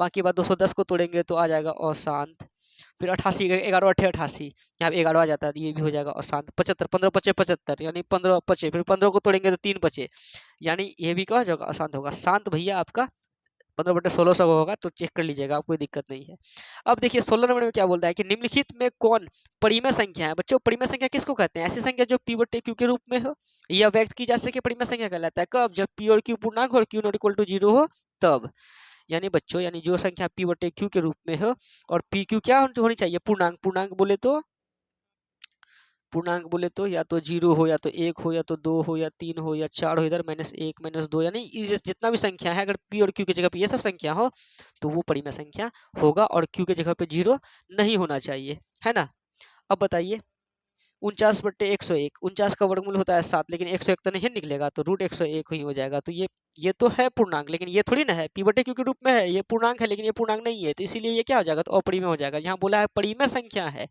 बाकी बात 210 को तोड़ेंगे तो आ जाएगा अशांत, फिर 88 11 8 88, यहाँ पे 11 आ जाता है तो ये भी हो जाएगा अशांत। 75 15 5 75, यानी 15 5, फिर 15 को तोड़ेंगे तो 3 बचे, यानी ये भी क्या हो जाएगा, अशांत होगा। शांत भैया आपका 15/1600 होगा, तो चेक कर लीजिएगा, कोई दिक्कत नहीं है। अब देखिए 16 नंबर में क्या बोलता है कि निम्नलिखित में कौन परिमेय संख्या है। बच्चों परिमेय संख्या किसको कहते हैं, ऐसी संख्या जो p/q के रूप में हो या व्यक्त की जा सके, परिमेय संख्या कहलाता है। कब, जब p और q पूर्णांक हो और q ≠ 0 हो तब। यानी बच्चों, यानी जो संख्या p/q के रूप में हो और pq क्या होनी चाहिए, पूर्णांक। पूर्णांक बोले तो या तो 0 हो, या तो 1 हो, या तो 2 हो, या 3 हो, या 4 हो, इधर -1 -2, यानी जितना भी संख्या है, अगर p और q की जगह पे ये सब संख्या हो तो वो परिमेय संख्या होगा, और q की जगह पे 0 नहीं होना चाहिए, है ना। अब बताइए 49/101, 49 का वर्गमूल होता है 7, लेकिन 101 तो नहीं निकलेगा, तो √101 ही हो जाएगा, तो ये ये तो है पूर्णांक, लेकिन ये थोड़ी ना है, p बटे q के रूप में है, ये पूर्णांक है लेकिन ये पूर्णांक नहीं है, तो इसीलिए ये क्या हो जाएगा, तो अपरिमेय हो जाएगा। यहाँ बोला है परिमेय संख्या है,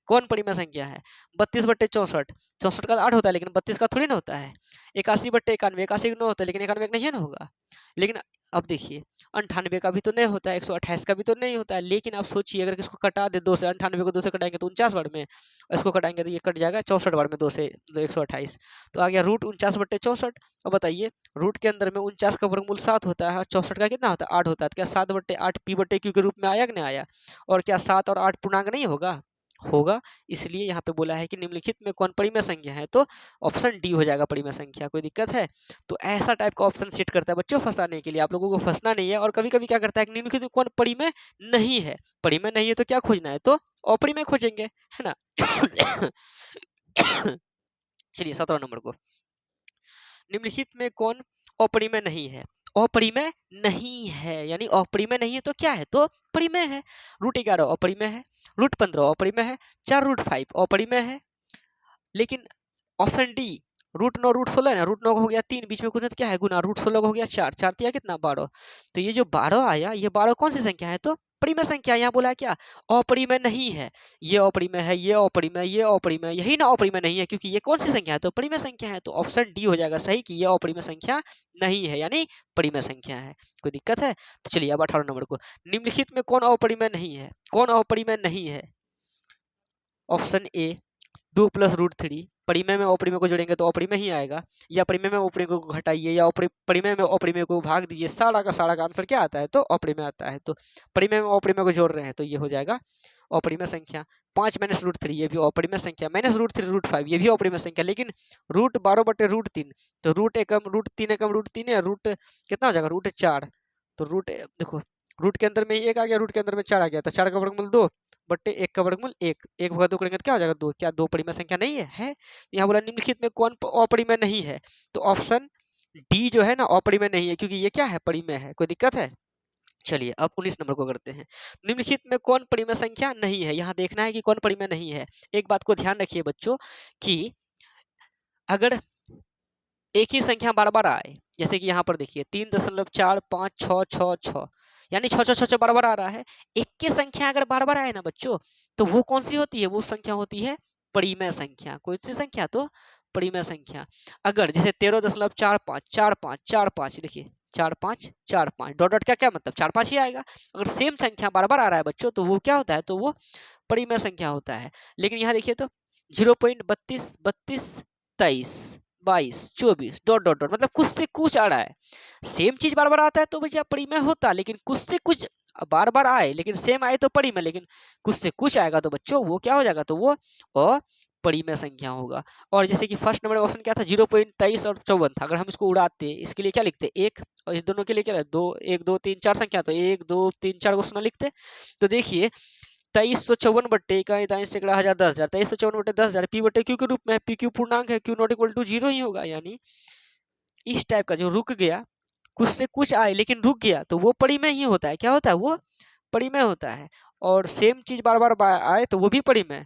कौन परिमेय संख्या है, 32 बटे 64, 64 का 8 होता है लेकिन 32 का थोड़ी ना होता है। 81 बटे 91, 81 का 9 होता है लेकिन 91 नहीं है ना होगा। लेकिन अब देखिए 98 का भी तो नहीं होता है, 128 का भी तो नहीं होता है। लेकिन आप सोचिए अगर इसको कटा दे 2 से, 98 को 2 से कटाएंगे तो 49 बार में, इसको कटाएंगे तो ये कट जाएगा 64 बार में 2 से, तो 128, तो आ गया रूट 49 बटे 64। अब बताइए रूट के अंदर में 49 का वर्गमूल 7 होता है और 64 का कितना होता है, 8 होता है, तो क्या 7 बटे 8 p बटे q के रूप में आया कि नहीं आया, और क्या 7 और 8 पूर्णांक नहीं होगा, होगा। इसलिए यहाँ पे बोला है कि निम्नलिखित में कौन परिमेय संख्या है, तो ऑप्शन डी हो जाएगा परिमेय संख्या। कोई दिक्कत है, तो ऐसा टाइप का ऑप्शन सेट करता है बच्चों फंसाने के लिए, आप लोगों को फंसना नहीं है। और कभी कभी क्या करता है कि निम्नलिखित में कौन परिमेय नहीं है, परिमेय नहीं है तो क्या खोजना है, तो अपरिमेय खोजेंगे, है ना। चलिए 17 नंबर को, निम्नलिखित में कौन अपरिमेय नहीं है, अपरिमेय नहीं है, यानी अपरिमेय नहीं है तो क्या है, तो परिमेय है। रूट 11 अपरिमेय है, रूट 15 अपरिमेय है, 4 रूट 5 अपरिमेय है। लेकिन ऑप्शन डी रूट 9 रूट 16 है, रूट 9 हो गया 3, बीच में कुछ क्या है गुना, रूट 16 हो गया 4, 4 दिया कितना 12, तो ये जो 12 आया ये 12 कौन सी संख्या है, तो परिमेय संख्या। यहाँ बोला क्या, अपरिमेय नहीं है, ये अपरिमेय है, ये अपरिमेय, ये अपरिमेय, यही ना अपरिमेय नहीं है, क्योंकि ये कौन सी संख्या है, तो परिमेय संख्या है। तो ऑप्शन डी हो जाएगा सही कि ये अपरिमेय संख्या नहीं है, यानी परिमेय संख्या है। कोई दिक्कत है, तो चलिए अब 18 नंबर को, निम्नलिखित में कौन अपरिमेय नहीं है, कौन अपरिमेय नहीं है। ऑप्शन ए 2 प्लस रूट 3, परिमेय में अपरिमेय को जोड़ेंगे तो अपरिमेय ही आएगा, या परिमेय में अपरिमेय को घटाइए या परिमेय में अपरिमेय को भाग दीजिए, सारा का आंसर क्या आता है, तो अपरिमेय आता है। तो परिमेय में अपरिमेय को जोड़ रहे हैं तो ये हो जाएगा अपरिमेय संख्या। 5 माइनस रूट 3 ये भी अपरिमेय संख्या, माइनस रूट 3 रूट 5 ये भी अपरिमेय संख्या। लेकिन रूट 12 बटे रूट 3, तो रूट एकम रूट 3 एकम रूट 3 है, रूट कितना हो जाएगा, रूट 4, तो रूट देखो रूट के अंदर में 1 आ गया, रूट के अंदर में 4 आ गया, तो 4 का वर्गमूल 2 बट्टे 1 का वर्गमूल 1, 1 भाग 2 करेंगे तो क्या हो जाएगा 2, क्या 2 परिमेय संख्या नहीं है, है। यहाँ बोला निम्नलिखित में कौन अपरिमेय नहीं है, तो ऑप्शन डी जो है ना अपरिमेय नहीं है, क्योंकि ये क्या है, परिमेय है। कोई दिक्कत है, चलिए अब 19 नंबर को करते हैं, निम्नलिखित में कौन परिमेय संख्या नहीं है। यहाँ देखना है कि कौन परिमेय नहीं है। एक बात को ध्यान रखिए बच्चों कि अगर एक ही संख्या बार बार आए, जैसे कि यहाँ पर देखिए 3.45666, यानी 6 बार बार आ रहा है। एक की संख्या अगर बार बार आए ना बच्चों, तो वो कौन सी होती है, वो संख्या होती है परिमेय संख्या। कौन सी संख्या, तो परिमेय संख्या। अगर जैसे 13.454545, देखिए 4545 डॉट डॉट, क्या क्या मतलब 45 ही आएगा। अगर सेम संख्या बार बार आ रहा है बच्चों तो वो क्या होता है, तो वो परिमेय संख्या होता है। लेकिन यहाँ देखिए तो 0.32 32 23 22 24 डॉट डॉट डॉट, मतलब कुछ से कुछ आ रहा है। सेम चीज बार बार आता है तो भैया परिमेय होता, लेकिन कुछ से कुछ बार बार आए लेकिन सेम आए तो परिमेय, लेकिन कुछ से कुछ आएगा तो बच्चों वो क्या हो जाएगा, तो वो परिमेय संख्या होगा। और जैसे कि फर्स्ट नंबर ऑप्शन क्या था, 0.23 और 54 था। अगर हम इसको उड़ाते इसके लिए क्या लिखते, 1, और इस दोनों के लिए क्या, 2, 1 2 3 4 संख्या, तो 1 2 3 4 क्वेश्चन लिखते। तो देखिए 2354 बट्टे का 1000 10,000, 2354 बट्टे 10,000 पी बट्टे क्यू के रूप में, पी क्यू पूर्णांक है, क्यू नॉट इक्वल टू 0 ही होगा। यानी इस टाइप का जो रुक गया, कुछ से कुछ आए लेकिन रुक गया, तो वो परिमेय ही होता है। क्या होता है, वो परिमेय होता है। और सेम चीज बार बार आए तो वो भी परिमेय।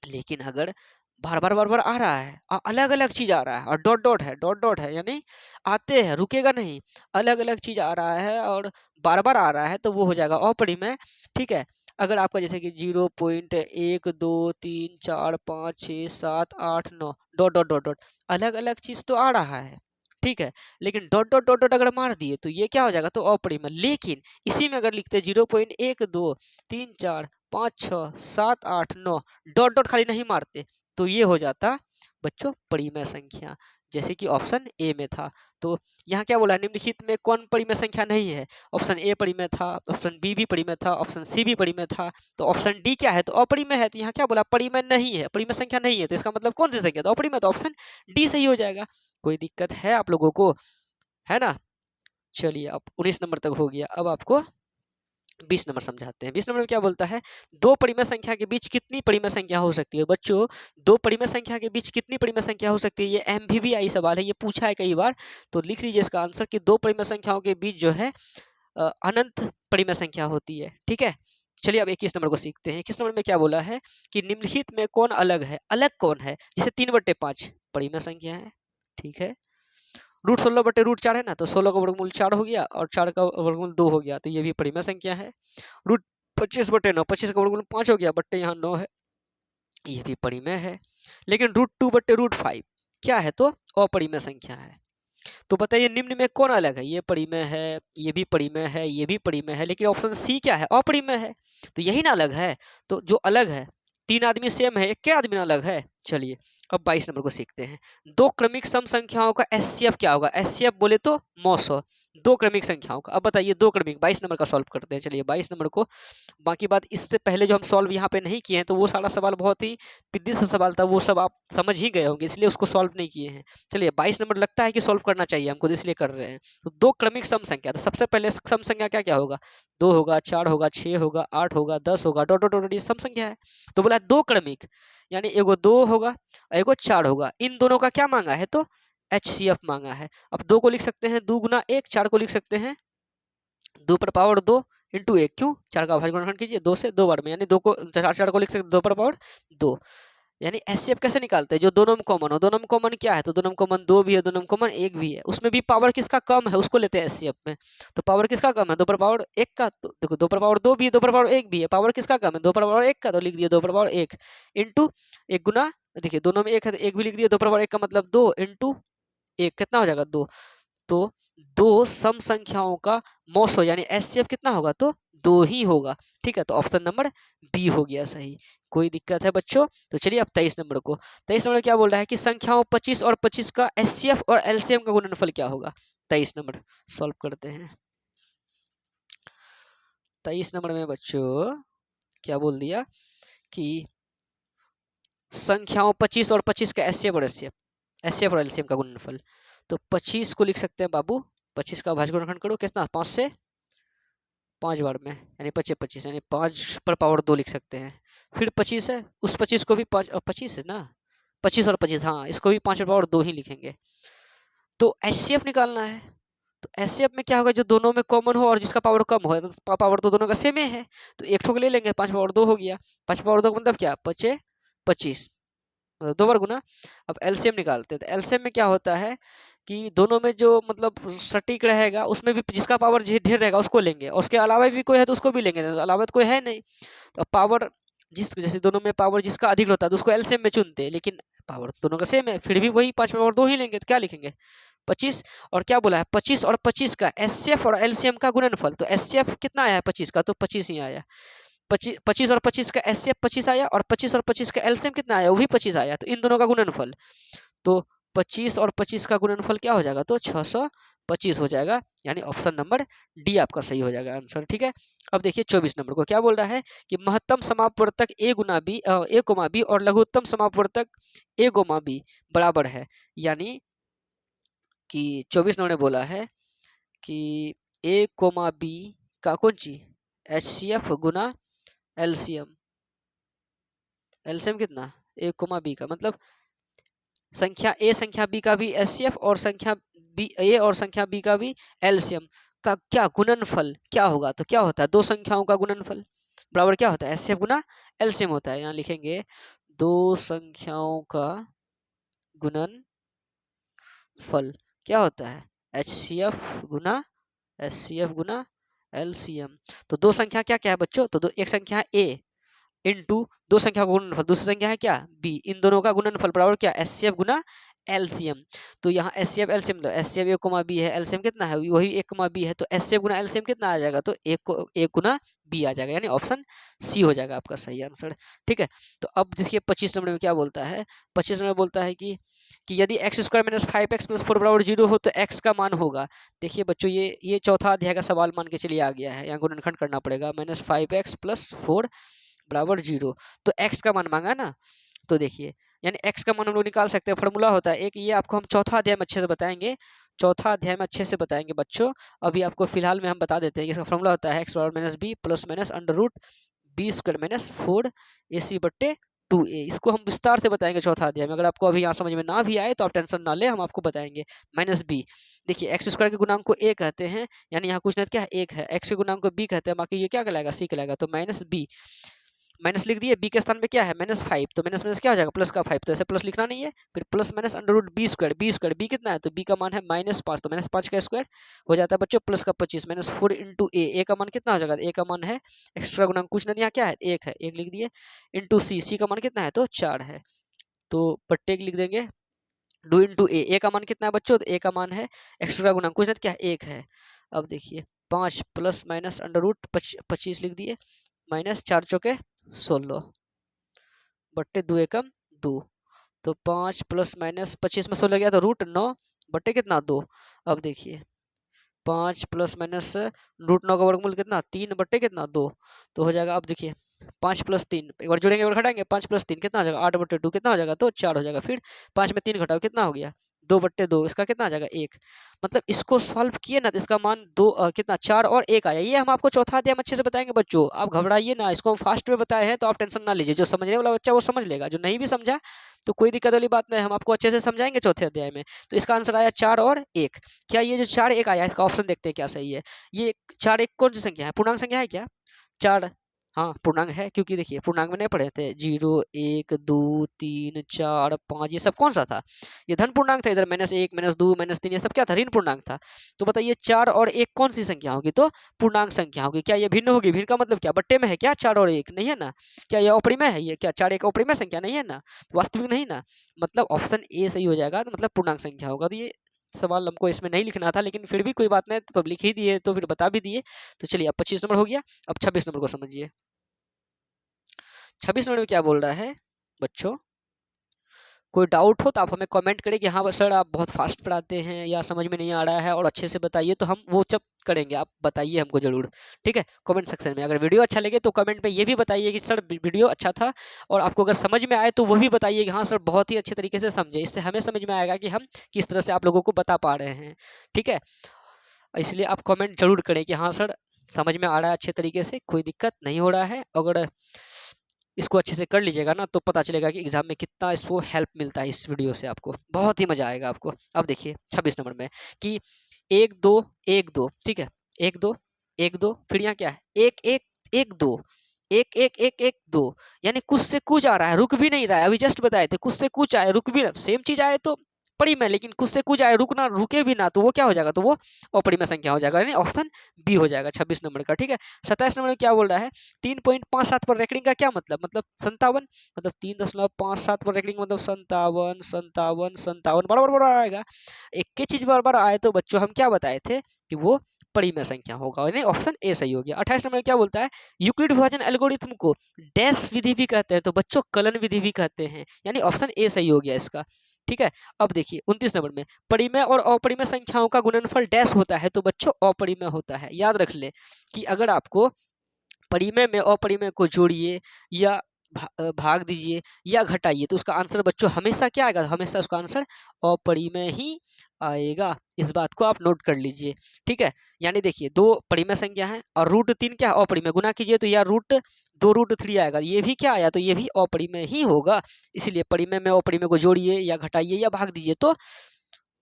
लेकिन अगर बार बार आ रहा है, अलग अलग चीज आ रहा है, और डॉट डॉट है, डॉट डॉट है, यानी आते हैं रुकेगा नहीं, अलग अलग चीज आ रहा है और बार बार आ रहा है, तो वो हो जाएगा अपरिमेय। ठीक है, अगर आपका जैसे कि 0.1 2 3 4 5 6 7 8 9 डॉट डॉट डॉट डॉट, अलग अलग चीज तो आ रहा है, ठीक है, लेकिन डॉट डॉट डॉट डॉट अगर मार दिए तो ये क्या हो जाएगा, तो अपरिमेय। लेकिन इसी में अगर लिखते 0.1 2 3 4 5 6 7 8 9 डॉट डॉट खाली नहीं मारते, तो ये हो जाता बच्चों परिमेय संख्या, जैसे कि ऑप्शन ए में था। तो यहाँ क्या बोला, निम्नलिखित में कौन परिमेय संख्या नहीं है। ऑप्शन ए परिमेय था, ऑप्शन बी भी परिमेय था, ऑप्शन सी भी परिमेय था, तो ऑप्शन डी क्या है, तो अपरिमेय है। तो यहाँ क्या बोला, परिमेय नहीं है, परिमेय संख्या नहीं है, तो इसका मतलब कौन सी संख्या, तो अपरिमेय, तो ऑप्शन डी सही हो जाएगा। कोई दिक्कत है आप लोगों को, है ना। चलिए अब 19 नंबर तक हो गया, अब आपको 20 नंबर समझाते हैं। 20 नंबर में क्या बोलता है, दो परिमेय संख्या के बीच कितनी परिमेय संख्या हो सकती है। बच्चों दो परिमेय संख्या के बीच कितनी परिमेय संख्या हो सकती है, ये MVVI सवाल है, ये पूछा है कई बार, तो लिख लीजिए इसका आंसर कि दो परिमेय संख्याओं के बीच जो है अनंत परिमेय संख्या होती है। ठीक है, चलिए अब 21 नंबर को सीखते हैं। 21 नंबर में क्या बोला है कि निम्नलिखित में कौन अलग है, अलग कौन है। जैसे 3/5 परिमेय संख्या है, ठीक है, रूट 16 बटे रूट 4 है ना, तो 16 का वर्गमूल 4 हो गया और 4 का वर्गमूल 2 हो गया, तो ये भी परिमेय संख्या है। रूट 25 बटे 9, 25 का वर्गमूल 5 हो गया, बट्टे यहाँ 9 है, ये भी परिमेय है। लेकिन रूट 2 बटे रूट 5 क्या है, तो अपरिमेय संख्या है। तो बताइए निम्न में कौन अलग है, ये परिमेय है, ये भी परिमेय है, ये भी परिमेय है, लेकिन ऑप्शन सी क्या है, अपरिमेय है। तो यही ना अलग है। तो जो अलग है, 3 आदमी सेम है, क्या आदमी अलग है। चलिए अब 22 नंबर को सीखते हैं। दो क्रमिक सम संख्याओं का एचसीएफ क्या होगा। एचसीएफ बोले तो मौसो, दो क्रमिक संख्याओं का। अब बताइए दो क्रमिक, 22 नंबर का सॉल्व करते हैं। चलिए 22 नंबर को, बाकी बात इससे पहले जो हम सॉल्व यहाँ पे नहीं किए हैं, तो वो सारा सवाल बहुत ही विधि से सवाल था, वो सब आप समझ ही गए होंगे, इसलिए उसको सॉल्व नहीं किए हैं। चलिए 22 नंबर लगता है कि सॉल्व करना चाहिए हमको, इसलिए कर रहे हैं। तो दो क्रमिक सम संख्या, तो सबसे पहले सम संख्या क्या क्या होगा, 2 होगा, 4 होगा, 6 होगा, 8 होगा, 10 होगा, डॉट डॉट डॉट, ये सम संख्या है। तो बोला दो क्रमिक, यानी एगो 2 होगा, एगो 4 होगा, इन दोनों का क्या मांगा है, तो एचसीएफ मांगा है। अब 2 को लिख सकते हैं 2 गुना 1, 4 को लिख सकते हैं 2 पर पावर 2 इंटू 1, क्यों 4 का भाज्य गुणनखंड कीजिए 2 से 2 बार में, यानी 2 को 4 को लिख सकते 2 पर पावर 2। यानी एचसीएफ कैसे निकालते हैं, जो दोनों में कॉमन हो। दोनों में कॉमन क्या है, तो दोनों में कॉमन 2 भी है, दोनों में कॉमन 1 भी है, उसमें भी पावर किसका कम है उसको लेते हैं एचसीएफ में। तो पावर किसका कम है, 2 पर पावर 1 का, तो देखो 2 पर पावर 2 भी है, 2 पर पावर 1 भी है, पावर किसका कम है, 2 पर पावर 1 का, तो लिख दिया 2 पर पावर 1 इंटू 1 गुना, देखिए दोनों में 1 है तो 1 भी लिख दिया, 2 पर पावर 1 का मतलब 2 इंटू 1 कितना हो जाएगा 2। तो दो सम संख्याओं का मौसो यानी एचसीएफ कितना होगा, तो 2 ही होगा। ठीक है, तो ऑप्शन नंबर बी हो गया सही। कोई दिक्कत है बच्चों। तो चलिए अब 23 नंबर को, 23 नंबर क्या बोल रहा है कि संख्याओं 25 और 25 का एचसीएफ और एलसीएम का गुणनफल क्या होगा। 23 नंबर सॉल्व करते हैं। 23 नंबर में बच्चों क्या बोल दिया कि संख्याओं 25 और 25 का एचसीएफ और एलसीएम का गुणनफल। तो 25 को लिख सकते हैं बाबू, 25 का भाज्य गुणनखंड करो, कितना 5 से 5 बार में, यानी 25 25, यानी 5 पर पावर 2 लिख सकते हैं। फिर 25 है, उस 25 को भी 5 25 है ना, 25 और 25, हाँ इसको भी 5 पर पावर 2 ही लिखेंगे। तो एचसीएफ निकालना है। तो एचसीएफ में क्या होगा, जो दोनों में कॉमन हो और जिसका पावर कम हो, तो पावर तो दोनों का सेम है, तो एक ठोक ले लेंगे, 5 पावर 2 हो गया। 5 पावर 2 का मतलब क्या, 25 25, मतलब 2 बार गुना। अब एलसीएम निकालते हैं, तो एलसीएम में क्या होता है कि दोनों में जो मतलब सटीक रहेगा, उसमें भी जिसका पावर ढेर रहेगा उसको लेंगे, और उसके अलावा भी कोई है तो उसको भी लेंगे, तो अलावा तो कोई है नहीं। तो पावर जैसे दोनों में पावर जिसका अधिक होता है तो उसको एलसीएम में चुनते हैं, लेकिन पावर तो दोनों का सेम है, फिर भी वही 5 पावर 2 ही लेंगे, तो क्या लिखेंगे 25। और क्या बोला है 25 और 25 का एचसीएफ और एलसीएम का गुणनफल। तो एचसीएफ कितना आया है 25 का, तो 25 ही आया। 25 और 25 का एचसीएफ 25 आया, और 25 और 25 का एलसीएम कितना आया, वो भी 25 आया। तो इन दोनों का गुणनफल, तो 25 और 25 का गुणनफल क्या हो जाएगा, तो 625 हो जाएगा, यानी ऑप्शन नंबर डी आपका सही हो जाएगा आंसर। ठीक है, अब देखिए 24 नंबर को क्या बोल रहा है कि महत्तम समापवर्तक ए गुना बी ए कोमा बी और लघुत्तम समापवर्तक ए गोमा बी बराबर है। यानी कि 24 नंबर ने बोला है कि ए कोमा बी का कौन चीज एचसीएफ गुना एलसीएम, एलसीएम कितना ए कोमा बी का, मतलब संख्या ए संख्या बी का भी एचसीएफ और संख्या बी ए और संख्या बी का भी एलसीएम का क्या गुणनफल क्या होगा। तो क्या होता है, दो संख्याओं का गुणनफल बराबर क्या होता है, एचसीएफ गुना एलसीएम होता है। यहाँ लिखेंगे दो संख्याओं का गुणनफल क्या होता है, एचसीएफ गुना एलसीएम। तो दो संख्या क्या क्या है बच्चों, तो एक संख्या ए इंटू दो संख्या का गुणनफल, दूसरी संख्या है क्या बी, इन दोनों का गुणनफल बराबर क्या एचसीएफ गुना एलसीएम। तो यहाँ एचसीएफ एलसीएम, तो एचसीएफ ए कोमा बी है, एलसीएम कितना है वही एक कोमा बी है, तो एचसीएफ गुना एलसीएम कितना आ जाएगा, तो एक गुना बी आ जाएगा, यानी ऑप्शन सी हो जाएगा आपका सही आंसर। ठीक है, तो अब जिसके 25 नंबर में क्या बोलता है, 25 नंबर में बोलता है कि यदि x square minus 5x plus 4 बराबर 0 हो तो एक्स का मान होगा। देखिए बच्चों ये चौथा अध्याय का सवाल मान के चलिए आ गया है, यहाँ गुणनखंड करना पड़ेगा, माइनस 5x प्लस 4 बराबर 0, तो x का मान मांगा ना। तो देखिए यानी x का मान हम लोग निकाल सकते हैं, फॉर्मूला होता है एक, ये आपको हम चौथा अध्याय में अच्छे से बताएंगे, चौथा अध्याय में अच्छे से बताएंगे बच्चों। अभी आपको फिलहाल में हम बता देते हैं कि इसका फॉर्मूला होता है x बराबर minus B plus minus under root B square minus 4ac बट्टे 2a। इसको हम विस्तार से बताएंगे चौथा अध्याय में। अगर आपको अभी यहाँ समझ में ना भी आए तो आप टेंशन ना ले, हम आपको बताएंगे। माइनस बी, देखिए एक्स स्क्वायर के गुणांक को a कहते हैं, यानी यहाँ कुछ नहीं क्या है एक है, एक्स के गुणांक को b कहते हैं, बाकी ये क्या कहलाएगा सी कहलाएगा, तो माइनस बी माइनस लिख दिए, बी के स्थान पे क्या है -5, तो माइनस माइनस क्या हो जाएगा प्लस का 5, तो ऐसे प्लस लिखना नहीं है, फिर plus minus under root B square, B कितना है तो बी का मान है -5, तो -5 का स्क्वायर हो जाता है बच्चों प्लस का 25 -4 इंटू ए का मान कितना हो जाएगा, ए का मान है एक्स्ट्रा गुणांक कुछ नहीं, यहाँ क्या है 1 है, 1 लिख दिए, इंटू सी का मान कितना है तो 4 है, तो बट्टे लिख देंगे 2 इंटू ए का मान कितना है बच्चों, तो ए का मान है एक्स्ट्रा गुणांक कुछ नहीं क्या 1 है। अब देखिए 5 प्लस माइनस अंडर रूट 25 लिख दिए, -4 चौके 16 बट्टे 2 एकम 2, तो 5 प्लस माइनस 25 में 16 गया तो रूट 9 बट्टे कितना 2। अब देखिए 5 प्लस माइनस रूट 9 का वर्गमूल कितना 3 बट्टे कितना 2, तो हो जाएगा। अब देखिए 5 प्लस 3 एक बार जोड़ेंगे एक बार घटाएंगे, 5 प्लस 3 कितना हो जाएगा 8 बट्टे 2 कितना हो जाएगा तो 4 हो जाएगा, फिर 5 में 3 घटाओ कितना हो गया 2 बट्टे 2, इसका कितना आ जाएगा 1। मतलब इसको सॉल्व किए ना तो इसका मान 2 कितना 4 और 1 आया। ये हम आपको चौथा अध्याय हम अच्छे से बताएंगे बच्चों, आप घबराइए ना, इसको हम फास्ट में बताए हैं तो आप टेंशन ना लीजिए, जो समझने वाला बच्चा वो समझ लेगा, जो नहीं भी समझा तो कोई दिक्कत वाली बात नहीं, हम आपको अच्छे से समझाएंगे चौथे अध्याय में। तो इसका आंसर आया 4 और 1। क्या ये जो 4 1 आया इसका ऑप्शन देखते हैं क्या सही है। ये 4 1 कौन सी संख्या है, पूर्णांक संख्या है क्या 4, हाँ पूर्णांक है, क्योंकि देखिए पूर्णांक में नहीं पढ़े थे 0 1 2 3 4 5 ये सब कौन सा था, ये धन पूर्णांक था, इधर -1 -2 -3 ये सब क्या था ऋण पूर्णांक था। तो बताइए 4 और 1 कौन सी संख्या होगी, तो पूर्णांक संख्या होगी। क्या ये भिन्न होगी, भिन्न का मतलब क्या बट्टे में है क्या 4 और 1 नहीं है ना, क्या ये अपरिमेय है, ये क्या 4 1 अपरिमेय संख्या नहीं है ना, वास्तविक नहीं ना, मतलब ऑप्शन ए सही हो जाएगा, तो मतलब पूर्णांक संख्या होगा। तो ये सवाल हमको इसमें नहीं लिखना था, लेकिन फिर भी कोई बात नहीं, तो लिख ही दिए तो फिर बता भी दिए। तो चलिए अब 25 नंबर हो गया, अब 26 नंबर को समझिए। 26 नंबर में क्या बोल रहा है बच्चों, कोई डाउट हो तो आप हमें कमेंट करें कि हाँ सर आप बहुत फास्ट पढ़ाते हैं या समझ में नहीं आ रहा है और अच्छे से बताइए, तो हम वो सब करेंगे, आप बताइए हमको जरूर, ठीक है कमेंट सेक्शन में। अगर वीडियो अच्छा लगे तो कमेंट में ये भी बताइए कि सर वीडियो अच्छा था, और आपको अगर समझ में आए तो वो भी बताइए कि हाँ सर बहुत ही अच्छे तरीके से समझे, इससे हमें समझ में आएगा कि हम किस तरह से आप लोगों को बता पा रहे हैं, ठीक है। इसलिए आप कमेंट जरूर करें कि हाँ सर समझ में आ रहा है अच्छे तरीके से, कोई दिक्कत नहीं हो रहा है। अगर इसको अच्छे से कर लीजिएगा ना तो पता चलेगा कि एग्जाम में कितना इसको हेल्प मिलता है, इस वीडियो से आपको बहुत ही मजा आएगा आपको। अब देखिए 26 नंबर में कि 1 2 1 2, ठीक है 1 2 1 2, फिर यहाँ क्या है 1 1 1 2 1 1 1 1 2, यानी कुछ से कुछ आ रहा है, रुक भी नहीं रहा है। अभी जस्ट बताए थे कुछ से कुछ आए रुक भी, सेम चीज आए तो परिमेय, लेकिन कुछ से कुछ आए रुकना रुके भी ना तो वो क्या हो जाएगा, तो वो अपरिमेय संख्या हो जाएगा, यानी ऑप्शन बी हो जाएगा 26 नंबर का, ठीक है। 27 नंबर में क्या बोल रहा है 3.57 पर रेकरिंग का क्या मतलब, 57, मतलब 3.57 पर रेकरिंग मतलब 57 57 57 बराबर बराबर आएगा। एक के चीज बार बार आए तो बच्चों हम क्या बताए थे कि वो परिमेय संख्या होगा, यानी ऑप्शन ए सही हो गया। 28 नंबर में क्या बोलता है यूक्लिड विभाजन एल्गोरिथम को डैश विधि भी कहते हैं, तो बच्चों कलन विधि भी कहते हैं, यानी ऑप्शन ए सही हो गया इसका, ठीक है। अब देखिए 29 नंबर में परिमेय और अपरिमेय संख्याओं का गुणनफल डैश होता है, तो बच्चों अपरिमेय होता है। याद रख ले कि अगर आपको परिमेय में अपरिमेय को जोड़िए या भाग दीजिए या घटाइए तो उसका आंसर बच्चों हमेशा क्या आएगा, हमेशा उसका आंसर अपरिमेय ही आएगा। इस बात को आप नोट कर लीजिए, ठीक है। यानी देखिए 2 परिमेय संख्या है और √3 क्या है अपरिमेय, गुना कीजिए तो यह √2 √3 आएगा, ये भी क्या आया तो ये भी अपरिमेय ही होगा। इसलिए परिमेय में अपरिमेय को जोड़िए या घटाइए या भाग दीजिए तो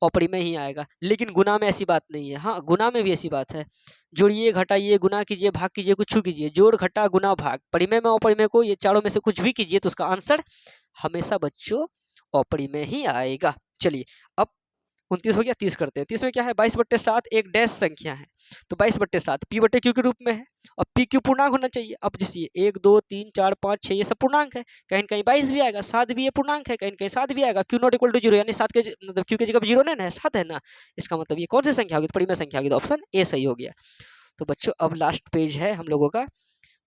अपरिमेय ही आएगा। लेकिन गुना में ऐसी बात नहीं है, हाँ गुना में भी ऐसी बात है, जोड़िए घटाइए गुना कीजिए भाग कीजिए कुछ कीजिए, जोड़ घटा गुना भाग, परिमेय में अपरिमेय को ये चारों में से कुछ भी कीजिए तो उसका आंसर हमेशा बच्चों अपरिमेय ही आएगा। चलिए अब 29 हो गया, 30 करते हैं। 30 में क्या है 22/7 एक डैश संख्या है, तो 22/7 p/q के रूप में है और pq पूर्णांक होना चाहिए। अब जैसे 1 2 3 4 5 6 ये सब पूर्णांक है, कहीं कहीं 22 भी आएगा, 7 भी ये पूर्णांक है, कहीं कहीं 7 भी आएगा। q ≠ 0 यानी 7 के मतलब q की जगह 0 नहीं है 7 है ना, इसका मतलब ये कौन सी संख्या होगी, तो परिमेय संख्या होगी, तो ऑप्शन ए सही हो गया। तो बच्चों अब लास्ट पेज है हम लोगों का,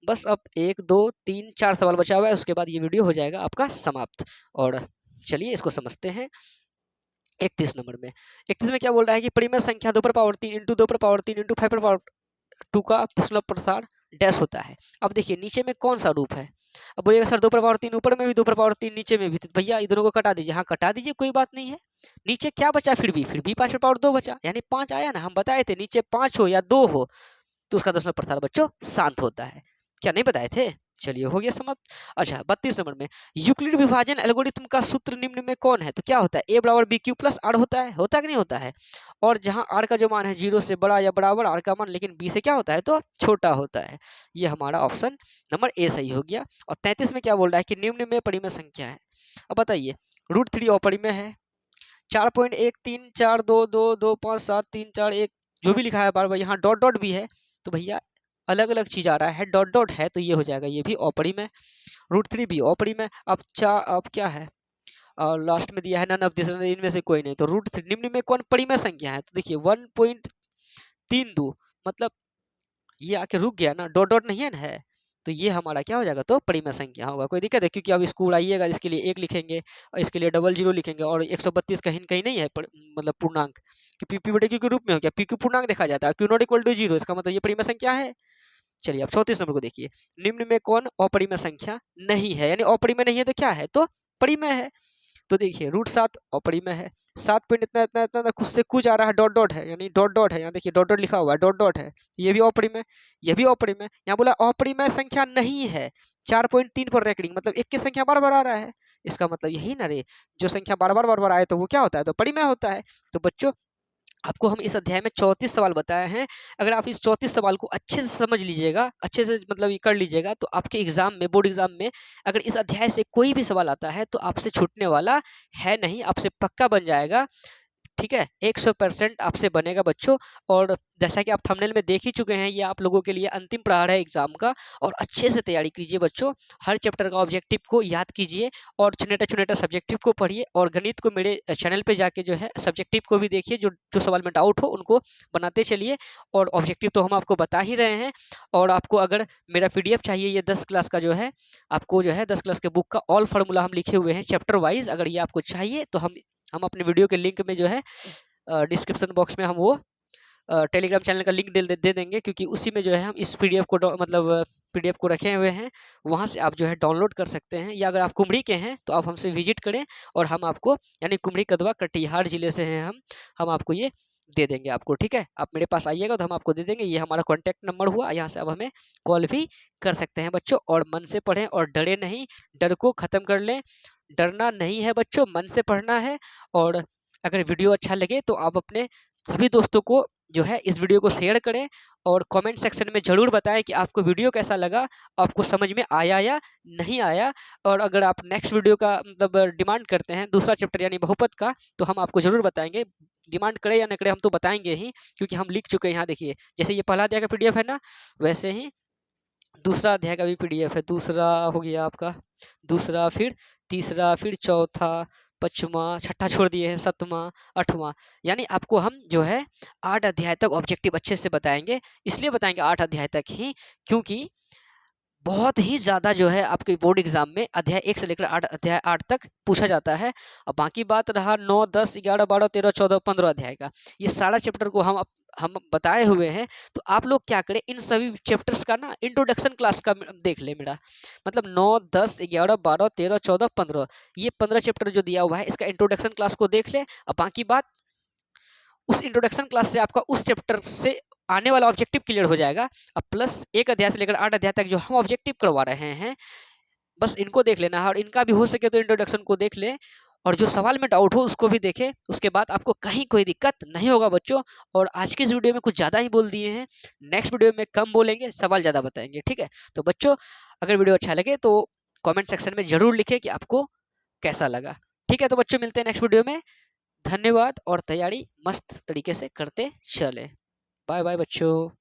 बस अब 1 2 3 4 सवाल बचा हुआ है, उसके बाद ये वीडियो हो जाएगा आपका समाप्त। और चलिए इसको समझते हैं 31 नंबर में। 31 में क्या बोल रहा है कि परिमेय संख्या 2/3 × 2/3 × 5/2 का दशमलव प्रसार डैश होता है। अब देखिए नीचे में कौन सा रूप है, अब बोलिएगा सर 2/3 ऊपर में भी 2/3 नीचे में भी, तो भैया इन दोनों को कटा दीजिए, हाँ कटा दीजिए कोई बात नहीं है। नीचे क्या बचा फिर भी 5/2 बचा, यानी 5 आया ना, हम बताए थे नीचे 5 हो या 2 हो तो उसका दशमलव प्रसार बच्चों शांत होता है, क्या नहीं बताए थे। चलिए हो गया समझ। अच्छा 32 नंबर में यूक्लिड विभाजन एल्गोरिथम का सूत्र निम्न में कौन है? तो क्या होता है? a बराबर बी क्यू प्लस आर होता है कि नहीं होता है? और जहां आर का जो मान है 0 से बड़ा या बराबर आर का मान, लेकिन बी से क्या होता है? तो छोटा होता है। ये हमारा ऑप्शन नंबर ए सही हो गया। और 33 में क्या बोल रहा है कि निम्न में परिमेय संख्या है। अब बताइए √3 अपरिमेय है, 4.13422257 जो भी लिखा है बार बार, यहाँ डॉट डॉट भी है, तो भैया अलग अलग चीज आ रहा है, डॉट डॉट है तो ये हो जाएगा, ये भी अपरिमेय। √3 भी अपरिमेय। अब क्या है? और लास्ट में दिया है नन ऑफ दिस, इनमें से कोई नहीं। तो √3 निम्न में कौन परिमेय संख्या है? तो देखिए 1.32, मतलब ये आके रुक गया ना, डॉट डॉट नहीं है ना, है तो ये हमारा क्या हो जाएगा? तो परिमेय संख्या होगा। कोई दिक्कत है? क्योंकि अब स्कूल आइएगा इसके लिए 1 लिखेंगे और इसके लिए 00 लिखेंगे, और 132 कहीं कहीं नहीं है मतलब पूर्णांक कि पी के रूप में हो गया। पी क्यू पूर्णांक देखा जाता है, क्यू नॉट इक्वल टू 0, इसका मतलब ये परिमेय संख्या है। चलिए अब 34 नंबर को देखिए, निम्न में कौन अपरिमेय संख्या नहीं है? यानी अपरिमेय नहीं है तो क्या है? तो परिमेय है। तो देखिए √7 अपरिमेय है, 7 पॉइंट इतना इतना इतना खुद से कुछ आ रहा है, डॉट डॉट है, यानी डॉट डॉट है, यहाँ देखिए डॉट डॉट लिखा हुआ है, डॉट डॉट है, ये भी अपरिमेय, ये भी अपरिमेय। यहाँ बोला अपरिमेय संख्या नहीं है, 4.3 पर रैंकिंग, मतलब एक की संख्या बार बार आ रहा है, इसका मतलब यही ना रे, जो संख्या बार बार आए तो वो क्या होता है? तो परिमेय होता है। तो बच्चों आपको हम इस अध्याय में 34 सवाल बताए हैं। अगर आप इस 34 सवाल को अच्छे से समझ लीजिएगा, अच्छे से मतलब ये कर लीजिएगा, तो आपके एग्जाम में, बोर्ड एग्जाम में अगर इस अध्याय से कोई भी सवाल आता है तो आपसे छूटने वाला है नहीं, आपसे पक्का बन जाएगा। ठीक है, 100% आपसे बनेगा बच्चों। और जैसा कि आप थंबनेल में देख ही चुके हैं, ये आप लोगों के लिए अंतिम प्रहार है एग्जाम का, और अच्छे से तैयारी कीजिए बच्चों। हर चैप्टर का ऑब्जेक्टिव को याद कीजिए और चुनेटा सब्जेक्टिव को पढ़िए, और गणित को मेरे चैनल पे जाके जो है सब्जेक्टिव को भी देखिए, जो जो सवाल में डाउट हो उनको बनाते चलिए। और ऑब्जेक्टिव तो हम आपको बता ही रहे हैं। और आपको अगर मेरा PDF चाहिए, ये 10 क्लास का जो है, आपको जो है 10 क्लास के बुक का ऑल फार्मूला हम लिखे हुए हैं चैप्टर वाइज, अगर ये आपको चाहिए तो हम अपने वीडियो के लिंक में जो है डिस्क्रिप्शन बॉक्स में हम वो टेलीग्राम चैनल का लिंक दे देंगे, क्योंकि उसी में जो है हम इस PDF को मतलब PDF को रखे हुए हैं, वहाँ से आप जो है डाउनलोड कर सकते हैं। या अगर आप कुमड़ी के हैं तो आप हमसे विजिट करें, और हम आपको, यानी कुमड़ी कदवा कटिहार जिले से हैं हम आपको ये दे देंगे आपको। ठीक है, आप मेरे पास आइएगा तो हम आपको दे देंगे। ये हमारा कॉन्टैक्ट नंबर हुआ, यहाँ से आप हमें कॉल भी कर सकते हैं बच्चों। और मन से पढ़ें और डरे नहीं, डर को ख़त्म कर लें। डरना नहीं है बच्चों, मन से पढ़ना है। और अगर वीडियो अच्छा लगे तो आप अपने सभी दोस्तों को जो है इस वीडियो को शेयर करें, और कमेंट सेक्शन में ज़रूर बताएं कि आपको वीडियो कैसा लगा, आपको समझ में आया या नहीं आया। और अगर आप नेक्स्ट वीडियो का मतलब डिमांड करते हैं दूसरा चैप्टर यानी बहुपद का, तो हम आपको ज़रूर बताएंगे। डिमांड करें या न करें, हम तो बताएंगे ही, क्योंकि हम लिख चुके हैं। यहाँ देखिए, जैसे ये पहला अध्याय का PDF है ना, वैसे ही दूसरा अध्याय का भी PDF है। दूसरा हो गया आपका, दूसरा, फिर तीसरा, फिर चौथा, पांचवा, छठा छोड़ दिए हैं, सातवां, आठवां। यानी आपको हम जो है 8 अध्याय तक ऑब्जेक्टिव अच्छे से बताएंगे। इसलिए बताएंगे 8 अध्याय तक ही, क्योंकि बहुत ही ज़्यादा जो है आपके बोर्ड एग्जाम में अध्याय 1 से लेकर अध्याय 8 तक पूछा जाता है। और बाकी बात रहा 9, 10, 11, 12, 13, 14, 15 अध्याय का, ये सारा चैप्टर को हम बताए हुए हैं। तो आप लोग क्या करें, इन सभी चैप्टर्स का ना इंट्रोडक्शन क्लास का देख ले मेरा, मतलब 9, 10, 11, 12, 13, 14, 15, ये 15 चैप्टर जो दिया हुआ है, इसका इंट्रोडक्शन क्लास को देख ले। और बाकी बात उस इंट्रोडक्शन क्लास से आपका उस चैप्टर से आने वाला ऑब्जेक्टिव क्लियर हो जाएगा। अब प्लस 1 अध्याय से लेकर 8 अध्याय तक जो हम ऑब्जेक्टिव करवा रहे हैं, बस इनको देख लेना है। और इनका भी हो सके तो इंट्रोडक्शन को देख ले, और जो सवाल में डाउट हो उसको भी देखें। उसके बाद आपको कहीं कोई दिक्कत नहीं होगा बच्चों। और आज की इस वीडियो में कुछ ज़्यादा ही बोल दिए हैं, नेक्स्ट वीडियो में कम बोलेंगे, सवाल ज़्यादा बताएंगे। ठीक है, तो बच्चों अगर वीडियो अच्छा लगे तो कमेंट सेक्शन में ज़रूर लिखें कि आपको कैसा लगा। ठीक है, तो बच्चों मिलते हैं नेक्स्ट वीडियो में। धन्यवाद, और तैयारी मस्त तरीके से करते चले। बाय बाय बच्चों।